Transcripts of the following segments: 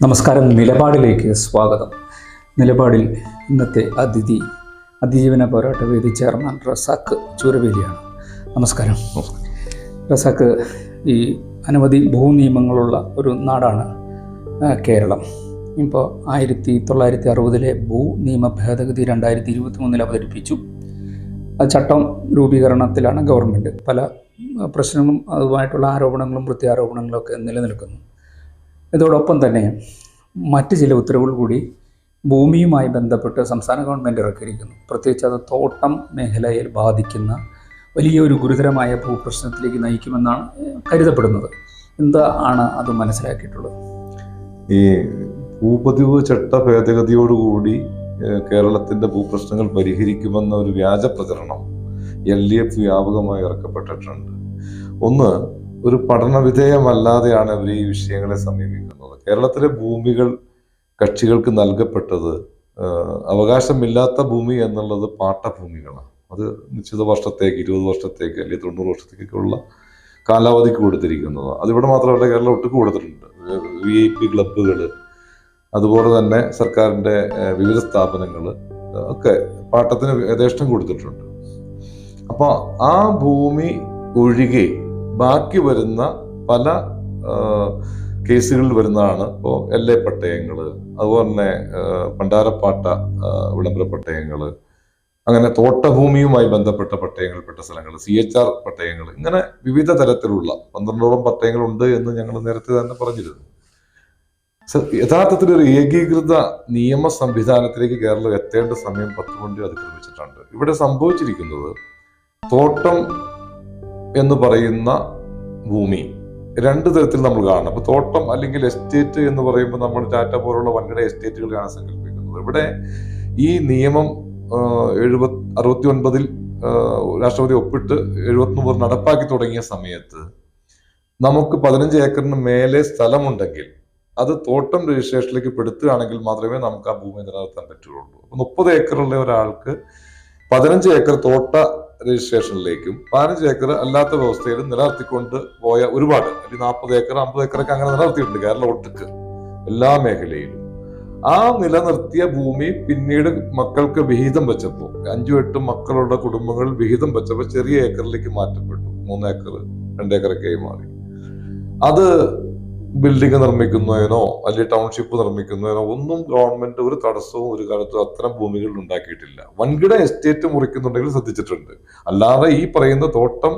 നമസ്കാരം. നിലപാടിലേക്ക് സ്വാഗതം. നിലപാടിൽ ഇന്നത്തെ അതിജീവന പോരാട്ട വേദി ചെയർമാൻ റസാഖ് ചൂരവേലിയാണ്. നമസ്കാരം. റസാഖ്, ഈ അനവധി ഭൂനിയമങ്ങളുള്ള ഒരു നാടാണ് കേരളം. ഇപ്പോൾ 1960 ഭൂനിയമ ഭേദഗതി 2023 അവതരിപ്പിച്ചു. ചട്ടം രൂപീകരണത്തിലാണ് ഗവൺമെൻറ്. പല പ്രശ്നങ്ങളും അതുമായിട്ടുള്ള ആരോപണങ്ങളും പ്രത്യാരോപണങ്ങളൊക്കെ നിലനിൽക്കുന്നു. ഇതോടൊപ്പം തന്നെ മറ്റ് ചില ഉത്തരവുകൾ കൂടി ഭൂമിയുമായി ബന്ധപ്പെട്ട് സംസ്ഥാന ഗവൺമെൻറ് ഇറക്കിയിരിക്കുന്നു. പ്രത്യേകിച്ച് അത് തോട്ടം മേഖലയിൽ ബാധിക്കുന്ന വലിയൊരു ഗുരുതരമായ ഭൂപ്രശ്നത്തിലേക്ക് നയിക്കുമെന്നാണ് കരുതപ്പെടുന്നത്. എന്താണ് അത് മനസ്സിലാക്കിയിട്ടുള്ളത്? ഈ ഭൂപതിവ് ചട്ട ഭേദഗതിയോടുകൂടി കേരളത്തിൻ്റെ ഭൂപ്രശ്നങ്ങൾ പരിഹരിക്കുമെന്ന ഒരു വ്യാജ പ്രചരണം LDF വ്യാപകമായി ഇറക്കപ്പെട്ടിട്ടുണ്ട്. ഒന്ന്, ഒരു പഠനവിധേയമല്ലാതെയാണ് അവർ ഈ വിഷയങ്ങളെ സമീപിക്കുന്നത്. കേരളത്തിലെ ഭൂമികൾ കക്ഷികൾക്ക് നൽകപ്പെട്ടത് അവകാശമില്ലാത്ത ഭൂമി എന്നുള്ളത് പാട്ടഭൂമികളാണ്. അത് നിശ്ചിത വർഷത്തേക്ക് 20 വർഷത്തേക്ക് അല്ലെങ്കിൽ 90 വർഷത്തേക്കുള്ള കാലാവധിക്ക് കൊടുത്തിരിക്കുന്നത്. അതിവിടെ മാത്രമല്ല, കേരളം ഒട്ടുക്ക് കൊടുത്തിട്ടുണ്ട്. VIP ക്ലബ്ബുകൾ, അതുപോലെ തന്നെ സർക്കാരിൻ്റെ വിവിധ സ്ഥാപനങ്ങൾ ഒക്കെ പാട്ടത്തിന് യഥേഷ്ടം കൊടുത്തിട്ടുണ്ട്. അപ്പോൾ ആ ഭൂമി ഒഴികെ ബാക്കി വരുന്ന പല കേസുകളിൽ വരുന്നതാണ് ഇപ്പോൾ LA പട്ടയങ്ങൾ, അതുപോലെ തന്നെ പണ്ടാരപ്പാട്ട വിളംബര പട്ടയങ്ങൾ, അങ്ങനെ തോട്ടഭൂമിയുമായി ബന്ധപ്പെട്ട പട്ടയങ്ങൾപ്പെട്ട സ്ഥലങ്ങൾ, CHR പട്ടയങ്ങൾ, ഇങ്ങനെ വിവിധ തരത്തിലുള്ള 12ഓളം പട്ടയങ്ങളുണ്ട് എന്ന് ഞങ്ങൾ നേരത്തെ തന്നെ പറഞ്ഞിരുന്നു. യഥാർത്ഥത്തിൽ ഒരു ഏകീകൃത നിയമ സംവിധാനത്തിലേക്ക് കേരളം എത്തേണ്ട സമയം 10 കൊണ്ട് അതിക്രമിച്ചിട്ടുണ്ട്. ഇവിടെ സംഭവിച്ചിരിക്കുന്നത്, തോട്ടം എന്ന് പറയുന്ന ഭൂമി 2 തരത്തിൽ നമ്മൾ കാണണം. അപ്പൊ തോട്ടം അല്ലെങ്കിൽ എസ്റ്റേറ്റ് എന്ന് പറയുമ്പോൾ നമ്മൾ ടാറ്റ പോലുള്ള വൻകിട എസ്റ്റേറ്റുകളാണ് സങ്കല്പിക്കുന്നത്. ഇവിടെ ഈ നിയമം 69 രാഷ്ട്രപതി ഒപ്പിട്ട് 73 നടപ്പാക്കി തുടങ്ങിയ സമയത്ത് നമുക്ക് 15 ഏക്കറിന് മേലെ സ്ഥലമുണ്ടെങ്കിൽ അത് തോട്ടം രജിസ്ട്രേഷനിലേക്ക് പെടുത്തുകയാണെങ്കിൽ മാത്രമേ നമുക്ക് ആ ഭൂമി നിലനിർത്താൻ പറ്റുള്ളൂ. അപ്പൊ 30 ഏക്കറുള്ള ഒരാൾക്ക് 15 ഏക്കർ തോട്ട രജിസ്ട്രേഷനിലേക്കും 15 ഏക്കർ അല്ലാത്ത വ്യവസ്ഥയിലും നിലനിർത്തിക്കൊണ്ട് പോയ ഒരുപാട്, അല്ലെങ്കിൽ 40 ഏക്കർ 50 ഏക്കറൊക്കെ അങ്ങനെ നിലനിർത്തിയിട്ടുണ്ട് കേരളം ഒട്ടുക്ക് എല്ലാ മേഖലയിലും. ആ നിലനിർത്തിയ ഭൂമി പിന്നീട് മക്കൾക്ക് വിഹിതം വെച്ചപ്പോൾ 5-8 മക്കളുടെ കുടുംബങ്ങൾ വിഹിതം വെച്ചപ്പോൾ ചെറിയ ഏക്കറിലേക്ക് മാറ്റപ്പെട്ടു. 3 ഏക്കർ 2 ഏക്കറൊക്കെ മാറി. അത് ബിൽഡിംഗ് നിർമ്മിക്കുന്നതിനോ അല്ലെങ്കിൽ ടൗൺഷിപ്പ് നിർമ്മിക്കുന്നതിനോ ഒന്നും ഗവൺമെന്റ് ഒരു തടസ്സവും ഒരു കാലത്തും അത്തരം ഭൂമികൾ ഉണ്ടാക്കിയിട്ടില്ല. വൻകിട എസ്റ്റേറ്റ് മുറിക്കുന്നുണ്ടെങ്കിൽ ശ്രദ്ധിച്ചിട്ടുണ്ട്. അല്ലാതെ ഈ പറയുന്ന തോട്ടം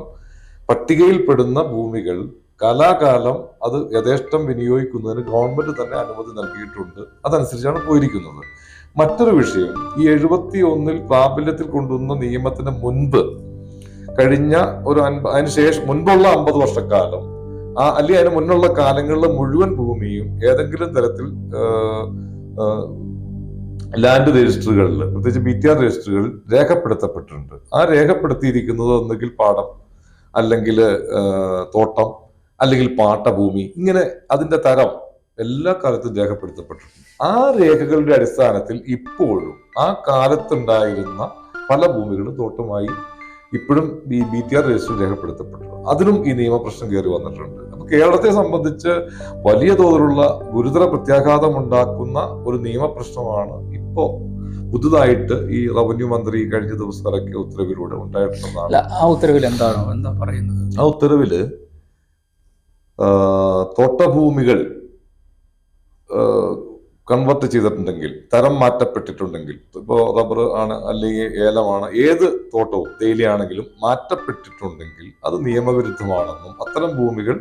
പട്ടികയിൽപ്പെടുന്ന ഭൂമികൾ കാലാകാലം അത് യഥേഷ്ടം വിനിയോഗിക്കുന്നതിന് ഗവൺമെന്റ് തന്നെ അനുമതി നൽകിയിട്ടുണ്ട്. അതനുസരിച്ചാണ് പോയിരിക്കുന്നത്. മറ്റൊരു വിഷയം, ഈ 71 പ്രാബല്യത്തിൽ കൊണ്ടുവന്ന നിയമത്തിന് മുൻപ് കഴിഞ്ഞ ഒരു അതിനുശേഷം മുൻപുള്ള 50 വർഷക്കാലം അല്ലെങ്കിൽ അതിന് മുന്നുള്ള കാലങ്ങളിലെ മുഴുവൻ ഭൂമിയും ഏതെങ്കിലും തരത്തിൽ ലാൻഡ് രജിസ്റ്ററുകളിൽ, പ്രത്യേകിച്ച് BTR രജിസ്റ്ററുകളിൽ രേഖപ്പെടുത്തപ്പെട്ടിട്ടുണ്ട്. ആ രേഖപ്പെടുത്തിയിരിക്കുന്നത് ഒന്നുകിൽ പാടം, അല്ലെങ്കിൽ തോട്ടം, അല്ലെങ്കിൽ പാട്ടഭൂമി, ഇങ്ങനെ അതിന്റെ തരം എല്ലാ കാലത്തും രേഖപ്പെടുത്തപ്പെട്ടിട്ടുണ്ട്. ആ രേഖകളുടെ അടിസ്ഥാനത്തിൽ ഇപ്പോഴും ആ കാലത്തുണ്ടായിരുന്ന പല ഭൂമികളും തോട്ടമായി ഇപ്പോഴും BTR രജിസ്റ്റർ രേഖപ്പെടുത്തപ്പെട്ടു. അതിനും ഈ നിയമപ്രശ്നം കയറി വന്നിട്ടുണ്ട്. അപ്പൊ കേരളത്തെ സംബന്ധിച്ച് വലിയ തോതിലുള്ള ഗുരുതര പ്രത്യാഘാതം ഉണ്ടാക്കുന്ന ഒരു നിയമപ്രശ്നമാണ് ഇപ്പോ പുതുതായിട്ട് ഈ റവന്യൂ മന്ത്രി കഴിഞ്ഞ ദിവസം ഇറക്കിയ ഉത്തരവിലൂടെ ഉണ്ടായിട്ടുള്ളതാണ്. ആ ഉത്തരവിൽ എന്താ പറയുന്നത്? ആ ഉത്തരവില് തോട്ടഭൂമികൾ കൺവെർട്ട് ചെയ്തിട്ടുണ്ടെങ്കിൽ, തരം മാറ്റപ്പെട്ടിട്ടുണ്ടെങ്കിൽ, ഇപ്പോൾ റബ്ബർ ആണ് അല്ലെങ്കിൽ ഏലമാണ്, ഏത് തോട്ടവും തേയിലയാണെങ്കിലും മാറ്റപ്പെട്ടിട്ടുണ്ടെങ്കിൽ അത് നിയമവിരുദ്ധമാണെന്നും അത്തരം ഭൂമികൾ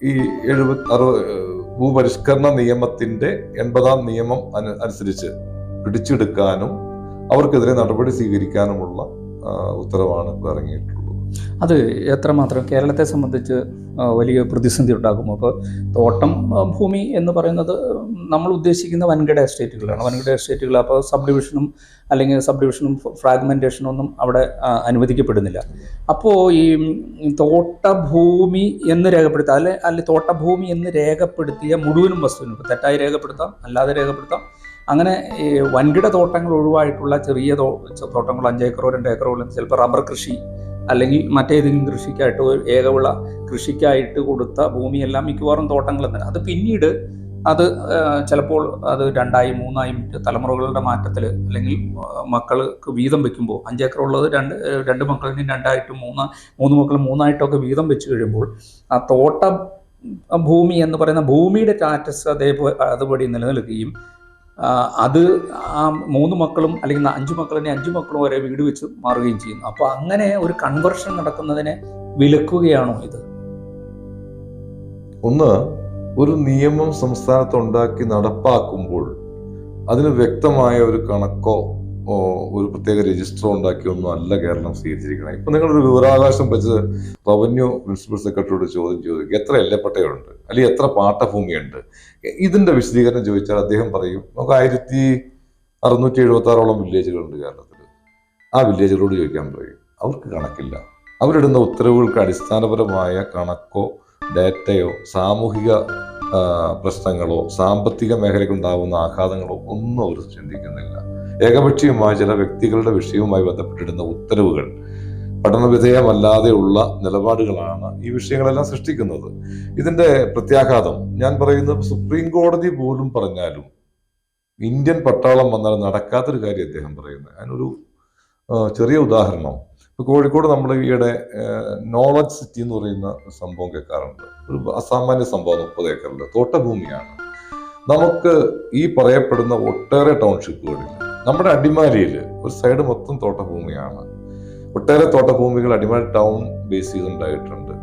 ഈ 60 ഭൂപരിഷ്കരണ നിയമത്തിന്റെ 80ാം നിയമം അനുസരിച്ച് പിടിച്ചെടുക്കാനും അവർക്കെതിരെ നടപടി സ്വീകരിക്കാനുമുള്ള ഉത്തരവാണ് ഇറങ്ങിയിട്ടുള്ളത്. അത് എത്രമാത്രം കേരളത്തെ സംബന്ധിച്ച് വലിയ പ്രതിസന്ധി ഉണ്ടാകും? അപ്പോൾ തോട്ടം ഭൂമി എന്ന് പറയുന്നത് നമ്മൾ ഉദ്ദേശിക്കുന്ന വൻകിട എസ്റ്റേറ്റുകളാണ്. വൻകിട എസ്റ്റേറ്റുകൾ അപ്പോൾ സബ്ഡിവിഷനും ഫ്രാഗ്മെന്റേഷനും ഒന്നും അവിടെ അനുവദിക്കപ്പെടുന്നില്ല. അപ്പോൾ ഈ തോട്ടഭൂമി എന്ന് രേഖപ്പെടുത്താം, അല്ലെ തോട്ടഭൂമി എന്ന് രേഖപ്പെടുത്തിയ മുഴുവനും വസ്തുവിനും ഇപ്പോൾ തെറ്റായി രേഖപ്പെടുത്താം, അല്ലാതെ രേഖപ്പെടുത്താം. അങ്ങനെ ഈ വൻകിട തോട്ടങ്ങൾ ഒഴിവായിട്ടുള്ള ചെറിയ തോട്ടങ്ങൾ 5 ഏക്കറോ 2 ഏക്കറോ ചിലപ്പോൾ റബ്ബർ കൃഷി അല്ലെങ്കിൽ മറ്റേതെങ്കിലും കൃഷിക്കായിട്ട് ഒരു ഏകവിള കൃഷിക്കായിട്ട് കൊടുത്ത ഭൂമിയെല്ലാം മിക്കവാറും തോട്ടങ്ങൾ തന്നെ. അത് പിന്നീട് അത് ചിലപ്പോൾ അത് 2ആയി 3ആയി തലമുറകളുടെ മാറ്റത്തിൽ അല്ലെങ്കിൽ മക്കൾക്ക് വീതം വെക്കുമ്പോൾ 5 ഏക്കർ ഉള്ളത് രണ്ട് മക്കളിന് 2ആയിട്ടും 3 മക്കൾ 3ആയിട്ടൊക്കെ വീതം വെച്ച് കഴിയുമ്പോൾ ആ തോട്ട ഭൂമി എന്ന് പറയുന്ന ഭൂമിയുടെ സ്റ്റാറ്റസ് അതുപടി നിലനിൽക്കുകയും അത് ആ 3 മക്കളും അല്ലെങ്കിൽ 5 മക്കളിനെ 5 മക്കളും വരെ വീട് വെച്ച് മാറുകയും ചെയ്യുന്നു. അപ്പോൾ അങ്ങനെ ഒരു കൺവെർഷൻ നടക്കുന്നതിനെ വിലക്കുകയാണോ ഇത്? ഒന്ന്, ഒരു നിയമം സംസ്ഥാനത്ത് ഉണ്ടാക്കി നടപ്പാക്കുമ്പോൾ അതിന് വ്യക്തമായ ഒരു കണക്കോ ഒരു പ്രത്യേക രജിസ്റ്ററോ ഉണ്ടാക്കിയൊന്നും അല്ല കേരളം സ്വീകരിച്ചിരിക്കണം. ഇപ്പൊ നിങ്ങളൊരു വിവരാവകാശം വെച്ച് റവന്യൂ പ്രിൻസിപ്പൽ സെക്രട്ടറിയോട് ചോദിക്കും, എത്ര എല്ലപ്പട്ടയുണ്ട് അല്ലെങ്കിൽ എത്ര പാട്ടഭൂമിയുണ്ട്, ഇതിന്റെ വിശദീകരണം ചോദിച്ചാൽ അദ്ദേഹം പറയും നമുക്ക് 1676 വില്ലേജുകളുണ്ട് കേരളത്തിൽ. ആ വില്ലേജുകളോട് ചോദിക്കാൻ പറയും, അവർക്ക് കണക്കില്ല. അവരിടുന്ന ഉത്തരവുകൾക്ക് അടിസ്ഥാനപരമായ കണക്കോ ഡാറ്റയോ സാമൂഹിക പ്രശ്നങ്ങളോ സാമ്പത്തിക മേഖലയ്ക്കുണ്ടാകുന്ന ആഘാതങ്ങളോ ഒന്നും അവർ ചിന്തിക്കുന്നില്ല. ഏകപക്ഷീയമായ ചില വ്യക്തികളുടെ വിഷയവുമായി ബന്ധപ്പെട്ടിടുന്ന ഉത്തരവുകൾ പഠനവിധേയമല്ലാതെയുള്ള നിലപാടുകളാണ് ഈ വിഷയങ്ങളെല്ലാം സൃഷ്ടിക്കുന്നത്. ഇതിന്റെ പ്രത്യാഘാതം ഞാൻ പറയുന്നത് സുപ്രീം കോടതി പോലും പറഞ്ഞാലും ഇന്ത്യൻ പട്ടാളം വന്നാൽ നടക്കാത്തൊരു കാര്യം അദ്ദേഹം പറയുന്നത്. അതിനൊരു ചെറിയ ഉദാഹരണം, ഇപ്പൊ കോഴിക്കോട് നമ്മൾ ഈയിടെ നോളജ് സിറ്റി എന്ന് പറയുന്ന സംഭവം കേൾക്കാറുണ്ട്. ഒരു അസാമാന്യ സംഭവം, 30 ഏക്കറിൽ തോട്ടഭൂമിയാണ്. നമുക്ക് ഈ പറയപ്പെടുന്ന ഒട്ടേറെ ടൗൺഷിപ്പുകളിൽ നമ്മുടെ അടിമാലിയിൽ ഒരു സൈഡ് മൊത്തം തോട്ടഭൂമിയാണ്. ഒട്ടേറെ തോട്ടഭൂമികൾ അടിമാലി ടൗൺ ബേസ് ചെയ്തുണ്ടായിട്ടുണ്ട്.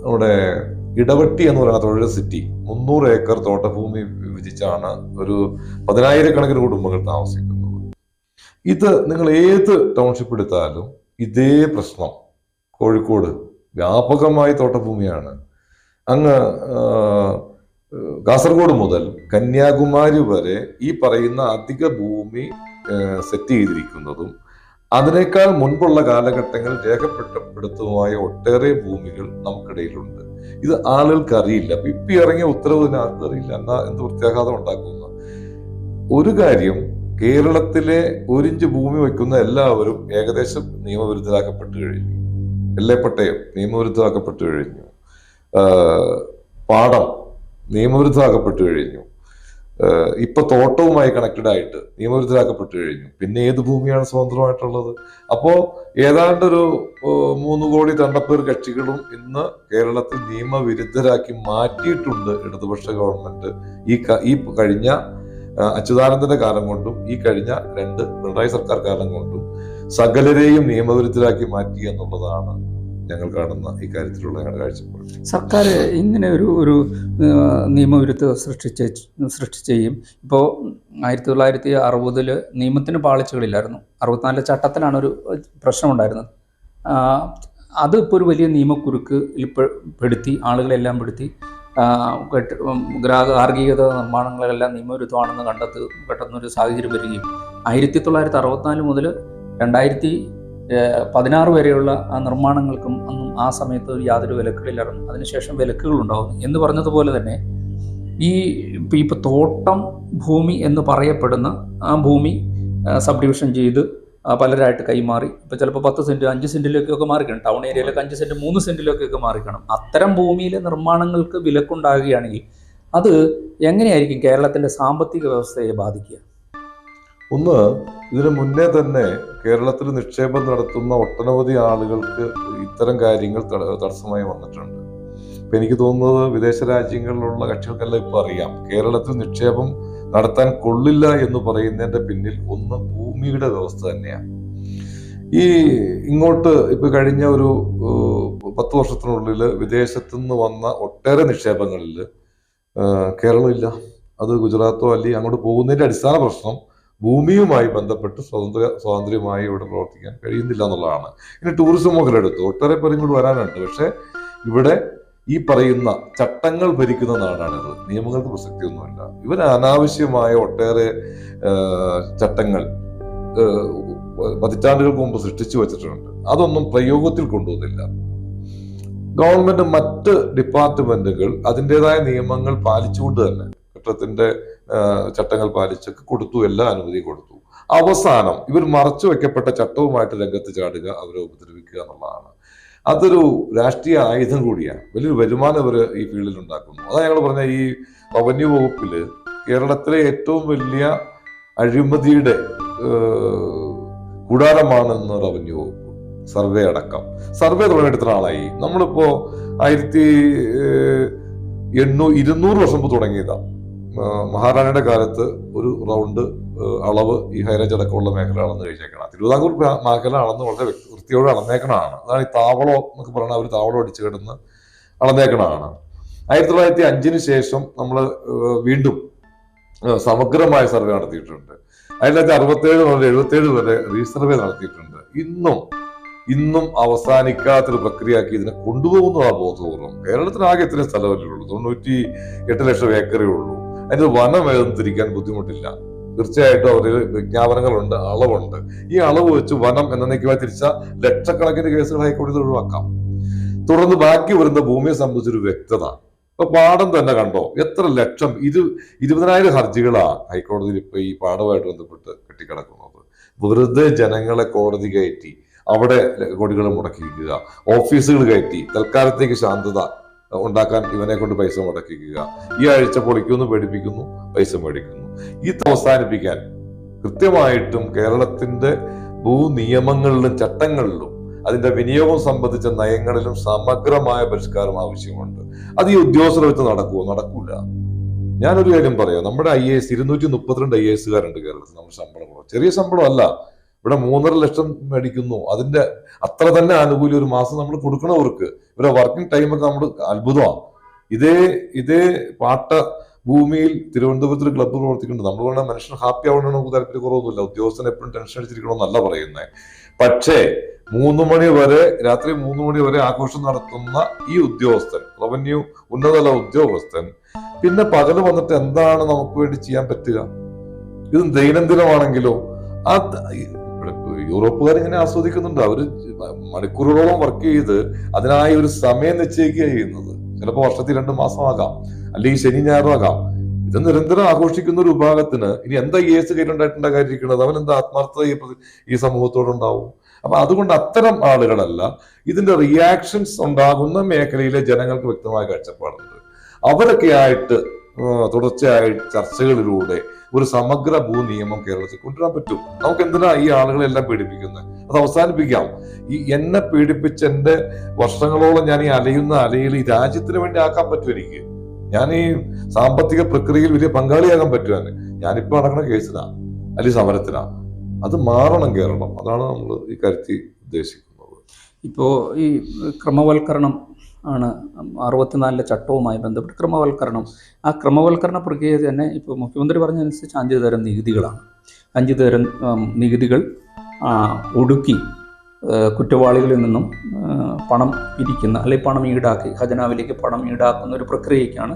നമ്മുടെ ഇടവെട്ടി എന്ന് പറയുന്ന തൊഴിൽ സിറ്റി 300 ഏക്കർ തോട്ടഭൂമി വിഭജിച്ചാണ് ഒരു 10,000-കണക്കിന് കുടുംബങ്ങൾ താമസിക്കുന്നത്. ഇത് നിങ്ങൾ ഏത് ടൗൺഷിപ്പ് എടുത്താലും ഇതേ പ്രശ്നം. കോഴിക്കോട് വ്യാപകമായി തോട്ടഭൂമിയാണ്. അങ്ങ് കാസർഗോഡ് മുതൽ കന്യാകുമാരി വരെ ഈ പറയുന്ന അധിക ഭൂമി സെറ്റ് ചെയ്തിരിക്കുന്നതും അതിനേക്കാൾ മുൻപുള്ള കാലഘട്ടങ്ങൾ രേഖപ്പെടുത്തുമായ ഒട്ടേറെ ഭൂമികൾ നമുക്കിടയിലുണ്ട്. ഇത് ആളുകൾക്ക് അറിയില്ല. ഇപ്പൊ ഇറങ്ങിയ ഉത്തരവ് തന്നെ ആർക്കും അറിയില്ല. എന്നാ എന്ത് പ്രത്യാഘാതം ഉണ്ടാക്കുന്ന ഒരു കാര്യം, കേരളത്തിലെ 1 ഇഞ്ച് ഭൂമി വയ്ക്കുന്ന എല്ലാവരും ഏകദേശം നിയമവിരുദ്ധരാക്കപ്പെട്ടു കഴിഞ്ഞു. എല്ലപ്പട്ടയം നിയമവിരുദ്ധമാക്കപ്പെട്ടു കഴിഞ്ഞു. പാടം നിയമവിരുദ്ധമാക്കപ്പെട്ടു കഴിഞ്ഞു. ഇപ്പൊ തോട്ടവുമായി കണക്റ്റഡ് ആയിട്ട് നിയമവിരുദ്ധരാക്കപ്പെട്ടു കഴിഞ്ഞു. പിന്നെ ഏത് ഭൂമിയാണ് സ്വതന്ത്രമായിട്ടുള്ളത്? അപ്പോ ഏതാണ്ടൊരു 3 കോടി തണ്ടപ്പേർ കക്ഷികളും ഇന്ന് കേരളത്തിൽ നിയമവിരുദ്ധരാക്കി മാറ്റിയിട്ടുണ്ട് ഇടതുപക്ഷ ഗവൺമെന്റ്. ഈ കഴിഞ്ഞ അച്യുതാനന്ദന്റെ കാലം കൊണ്ടും ഈ കഴിഞ്ഞ 2 പിണറായി സർക്കാർ കാലം കൊണ്ടും സകലരെയും നിയമവിരുദ്ധരാക്കി മാറ്റി എന്നുള്ളതാണ് ഞങ്ങൾ കാണുന്ന ഈ കാര്യത്തിലുള്ള ഞങ്ങളുടെ കാഴ്ചപ്പാട്. സർക്കാർ ഇങ്ങനെ ഒരു നിയമവിരുദ്ധ സൃഷ്ടിച്ചുകയും ഇപ്പോൾ 1960 നിയമത്തിന് പാളിച്ചകളില്ലായിരുന്നു. 64 ചട്ടത്തിലാണ് ഒരു പ്രശ്നമുണ്ടായിരുന്നത്. അത് ഇപ്പോൾ ഒരു വലിയ നിയമക്കുരുക്കിൽ പെടുത്തി ആളുകളെല്ലാം പെടുത്തി ഗാർഹികത നിർമ്മാണങ്ങളെല്ലാം നിയമവിരുദ്ധമാണെന്ന് കണ്ടെത്തുന്നൊരു സാഹചര്യം വരികയും 1964 മുതൽ 2016 വരെയുള്ള ആ നിർമ്മാണങ്ങൾക്കും അന്നും ആ സമയത്ത് യാതൊരു വിലക്കുകളില്ലായിരുന്നു. അതിനുശേഷം വിലക്കുകൾ ഉണ്ടാകുന്നു എന്ന് പറഞ്ഞതുപോലെ തന്നെ ഇപ്പോൾ തോട്ടം ഭൂമി എന്ന് പറയപ്പെടുന്ന ആ ഭൂമി സബ് ഡിവിഷൻ ചെയ്ത് പലരായിട്ട് കൈമാറി. ഇപ്പോൾ ചിലപ്പോൾ 10 സെൻറ്റ് 5 സെൻറ്റിലേക്കൊക്കെ മാറിക്കണം. ടൗൺ ഏരിയയിലൊക്കെ 5 സെൻറ്റ് 3 സെൻറ്റിലേക്കൊക്കെ മാറിക്കണം. അത്തരം ഭൂമിയിലെ നിർമ്മാണങ്ങൾക്ക് വിലക്കുണ്ടാകുകയാണെങ്കിൽ അത് എങ്ങനെയായിരിക്കും കേരളത്തിൻ്റെ സാമ്പത്തിക വ്യവസ്ഥയെ ബാധിക്കുക? ഒന്ന്, ഇതിനു മുന്നേ തന്നെ കേരളത്തിൽ നിക്ഷേപം നടത്തുന്ന ഒട്ടനവധി ആളുകൾക്ക് ഇത്തരം കാര്യങ്ങൾ തടസ്സമായി വന്നിട്ടുണ്ട്. ഇപ്പൊ എനിക്ക് തോന്നുന്നത് വിദേശ രാജ്യങ്ങളിലുള്ള കക്ഷികൾക്കെല്ലാം ഇപ്പൊ അറിയാം കേരളത്തിൽ നിക്ഷേപം നടത്താൻ കൊള്ളില്ല എന്ന് പറയുന്നതിന്റെ പിന്നിൽ ഒന്ന് ഭൂമിയുടെ വ്യവസ്ഥ തന്നെയാണ്. ഇങ്ങോട്ട് ഇപ്പൊ കഴിഞ്ഞ ഒരു 10 വർഷത്തിനുള്ളിൽ വിദേശത്തു നിന്ന് വന്ന ഒട്ടേറെ നിക്ഷേപങ്ങളിൽ കേരളമില്ല. അത് ഗുജറാത്തോ അല്ലെങ്കിൽ അങ്ങോട്ട് പോകുന്നതിന്റെ അടിസ്ഥാന പ്രശ്നം ഭൂമിയുമായി ബന്ധപ്പെട്ട് സ്വാതന്ത്ര്യമായി ഇവിടെ പ്രവർത്തിക്കാൻ കഴിയുന്നില്ല എന്നുള്ളതാണ്. ഇനി ടൂറിസം മുതലെടുത്തു ഒട്ടേറെ പേരും കൂടി വരാനുണ്ട്. പക്ഷെ ഇവിടെ ഈ പറയുന്ന ചട്ടങ്ങൾ ഭരിക്കുന്ന നാടാണിത്. നിയമങ്ങൾക്ക് പ്രസക്തിയൊന്നുമില്ല. ഇവർ അനാവശ്യമായ ഒട്ടേറെ ചട്ടങ്ങൾ പതിറ്റാണ്ടുകൾക്ക് മുമ്പ് സൃഷ്ടിച്ചു വെച്ചിട്ടുണ്ട്. അതൊന്നും പ്രയോഗത്തിൽ കൊണ്ടുവന്നില്ല. ഗവൺമെന്റ് മറ്റ് ഡിപ്പാർട്ട്മെന്റുകൾ അതിൻ്റെതായ നിയമങ്ങൾ പാലിച്ചുകൊണ്ട് തന്നെ കെട്ടിടത്തിന്റെ ചട്ടങ്ങൾ പാലിച്ചൊക്കെ കൊടുത്തു, എല്ലാ അനുമതിയും കൊടുത്തു. അവസാനം ഇവർ മറച്ചു വെക്കപ്പെട്ട ചട്ടവുമായിട്ട് രംഗത്ത് ചാടുക, അവരെ ഉപദ്രവിക്കുക എന്നുള്ളതാണ്. അതൊരു രാഷ്ട്രീയ ആയുധം കൂടിയാണ്. വലിയൊരു വരുമാനം ഇവർ ഈ ഫീൽഡിൽ ഉണ്ടാക്കുന്നു. അതാണ് ഞങ്ങൾ പറഞ്ഞ ഈ റവന്യൂ വകുപ്പില് കേരളത്തിലെ ഏറ്റവും വലിയ അഴിമതിയുടെ കൂടാരമാണെന്ന് റവന്യൂ വകുപ്പ്. സർവേ അടക്കം സർവേ തുടങ്ങിയിട്ട് എത്ര ആളായി? നമ്മളിപ്പോ 200 വർഷം മുമ്പ് തുടങ്ങിയതാ. മഹാറാണിയുടെ കാലത്ത് ഒരു റൗണ്ട് അളവ് ഈ ഹൈറേഞ്ച് അടക്കമുള്ള മേഖല അളന്ന് കഴിച്ചേക്കണം. തിരുവിതാംകൂർ മേഖല അളന്ന് വളരെ വൃത്തിയോടെ അളന്നേക്കണതാണ്. അതാണ് ഈ താവളം എന്നൊക്കെ പറഞ്ഞാൽ അവർ താവളം അടിച്ചു കിടന്ന് അളന്നേക്കണതാണ്. 1905 ശേഷം നമ്മൾ വീണ്ടും സമഗ്രമായ സർവേ നടത്തിയിട്ടുണ്ട്. 1967 മുതൽ 77 വരെ റീസർവേ നടത്തിയിട്ടുണ്ട്. ഇന്നും അവസാനിക്കാത്തൊരു പ്രക്രിയയാക്കി ഇതിനെ കൊണ്ടുപോകുന്നതാണ് ബോധപൂർവം. കേരളത്തിനാകെ ഇത്രയും സ്ഥലമല്ലേ ഉള്ളൂ, 98 ലക്ഷം ഏക്കറേ ഉള്ളൂ. അതിന് വനം ഏതെന്ന് തിരിക്കാൻ ബുദ്ധിമുട്ടില്ല. തീർച്ചയായിട്ടും അവരിൽ വിജ്ഞാപനങ്ങളുണ്ട്, അളവുണ്ട്. ഈ അളവ് വെച്ച് വനം എന്നേക്കുമായി തിരിച്ച ലക്ഷക്കണക്കിന് കേസുകൾ ഹൈക്കോടതിയിൽ ഒഴിവാക്കാം. തുടർന്ന് ബാക്കി വരുന്ന ഭൂമിയെ സംബന്ധിച്ചൊരു വ്യക്തത. ഇപ്പൊ പാടം തന്നെ കണ്ടോ, എത്ര ലക്ഷം 20,000 ഹർജികളാ ഹൈക്കോടതിയിൽ ഇപ്പൊ ഈ പാടവുമായിട്ട് ബന്ധപ്പെട്ട് കെട്ടിക്കിടക്കുന്നത്. വെറുതെ ജനങ്ങളെ കോടതി കയറ്റി അവിടെ കോടികൾ മുടക്കിക്കുക, ഓഫീസുകൾ കയറ്റി തൽക്കാലത്തേക്ക് ശാന്തത ഉണ്ടാക്കാൻ ഇവനെ കൊണ്ട് പൈസ മുടക്കിക്കുക, ഈ ആഴ്ച പൊളിക്കുന്നു, പേടിപ്പിക്കുന്നു, പൈസ മേടിക്കുന്നു. ഇത് അവസാനിപ്പിക്കാൻ കൃത്യമായിട്ടും കേരളത്തിന്റെ ഭൂനിയമങ്ങളിലും ചട്ടങ്ങളിലും അതിന്റെ വിനിയോഗം സംബന്ധിച്ച നയങ്ങളിലും സമഗ്രമായ പരിഷ്കാരം ആവശ്യമുണ്ട്. അത് ഈ ഉദ്യോഗസ്ഥരെ വെച്ച് നടക്കുമോ? നടക്കൂല. ഞാനൊരു കാര്യം പറയാം, നമ്മുടെ IAS 232 IASകാരുണ്ട് കേരളത്തിൽ. നമ്മുടെ ശമ്പളം ചെറിയ ശമ്പളം അല്ല. ഇവിടെ 3.5 ലക്ഷം മേടിക്കുന്നു. അതിന്റെ അത്ര തന്നെ ആനുകൂല്യം ഒരു മാസം നമ്മൾ കൊടുക്കണവർക്ക്. ഇവരുടെ വർക്കിംഗ് ടൈമൊക്കെ നമ്മൾ അത്ഭുതമാണ്. ഇതേ പാട്ട ഭൂമിയിൽ തിരുവനന്തപുരത്ത് ക്ലബ്ബ് പ്രവർത്തിക്കുന്നുണ്ട്. നമ്മൾ പറഞ്ഞാൽ മനുഷ്യൻ ഹാപ്പി ആവണമെന്ന് നമുക്ക് താല്പര്യക്കുറവൊന്നുമില്ല. ഉദ്യോഗസ്ഥൻ എപ്പോഴും ടെൻഷൻ അടിച്ചിരിക്കണമെന്നല്ല പറയുന്നത്. പക്ഷേ 3 മണി വരെ, രാത്രി 3 മണി വരെ ആഘോഷം നടത്തുന്ന ഈ ഉദ്യോഗസ്ഥൻ, റവന്യൂ ഉന്നതതല ഉദ്യോഗസ്ഥൻ, പിന്നെ പകല് വന്നിട്ട് എന്താണ് നമുക്ക് വേണ്ടി ചെയ്യാൻ പറ്റുക? ഇത് ദൈനംദിനമാണെങ്കിലോ യൂറോപ്പുകാർ ഇങ്ങനെ ആസ്വദിക്കുന്നുണ്ട്. അവര് മണിക്കൂറുകളോളം വർക്ക് ചെയ്ത് അതിനായി ഒരു സമയം നിശ്ചയിക്കുക ചെയ്യുന്നത്. ചിലപ്പോൾ വർഷത്തിൽ 2 മാസമാകാം, അല്ലെങ്കിൽ ശനി ഞായറാകാം. ഇത് നിരന്തരം ആഘോഷിക്കുന്ന ഒരു വിഭാഗത്തിന് ഇനി എന്താ കേസ് കയ്യിലുണ്ടായിട്ടുണ്ടാ കാര്യിക്കുന്നത്? അവൻ എന്താ ആത്മാർത്ഥത ഈ സമൂഹത്തോടുണ്ടാവും? അപ്പൊ അതുകൊണ്ട് അത്തരം ആളുകളല്ല, ഇതിന്റെ റിയാക്ഷൻസ് ഉണ്ടാകുന്ന മേഖലയിലെ ജനങ്ങൾക്ക് വ്യക്തമായ കാഴ്ചപ്പാടുണ്ട്. അവരൊക്കെ ആയിട്ട് തുടർച്ചയായ ചർച്ചകളിലൂടെ ഒരു സമഗ്ര ഭൂനിയമം കേരളത്തിൽ കൊണ്ടുവരാൻ പറ്റും. നമുക്ക് എന്തിനാ ഈ ആളുകളെല്ലാം പീഡിപ്പിക്കുന്നത്? അത് അവസാനിപ്പിക്കാം. എന്നെ പീഡിപ്പിച്ച് എന്റെ വർഷങ്ങളോളം ഞാൻ ഈ അലയിൽ ഈ രാജ്യത്തിന് വേണ്ടി ആക്കാൻ പറ്റും. എനിക്ക് ഞാൻ ഈ സാമ്പത്തിക പ്രക്രിയയിൽ വലിയ പങ്കാളിയാകാൻ പറ്റുമെന്ന്. ഞാനിപ്പോ നടക്കുന്ന കേസിനാ അല്ലെങ്കിൽ സമരത്തിനാ. അത് മാറണം കേരളം. അതാണ് നമ്മൾ ഈ കാര്യത്തിൽ ഉദ്ദേശിക്കുന്നത്. ഇപ്പോ ഈ ക്രമവൽക്കരണം ആണ് 64 ചട്ടവുമായി ബന്ധപ്പെട്ട് ക്രമവൽക്കരണം. ആ ക്രമവൽക്കരണ പ്രക്രിയ തന്നെ ഇപ്പോൾ മുഖ്യമന്ത്രി പറഞ്ഞതനുസരിച്ച് 5 തരം നികുതികളാണ്. 5 തരം നികുതികൾ ഒടുക്കി കുറ്റവാളികളിൽ നിന്നും പണം പിരിക്കുന്ന, അല്ലെങ്കിൽ പണം ഈടാക്കി ഖജനാവിലേക്ക് പണം ഈടാക്കുന്ന ഒരു പ്രക്രിയയ്ക്കാണ്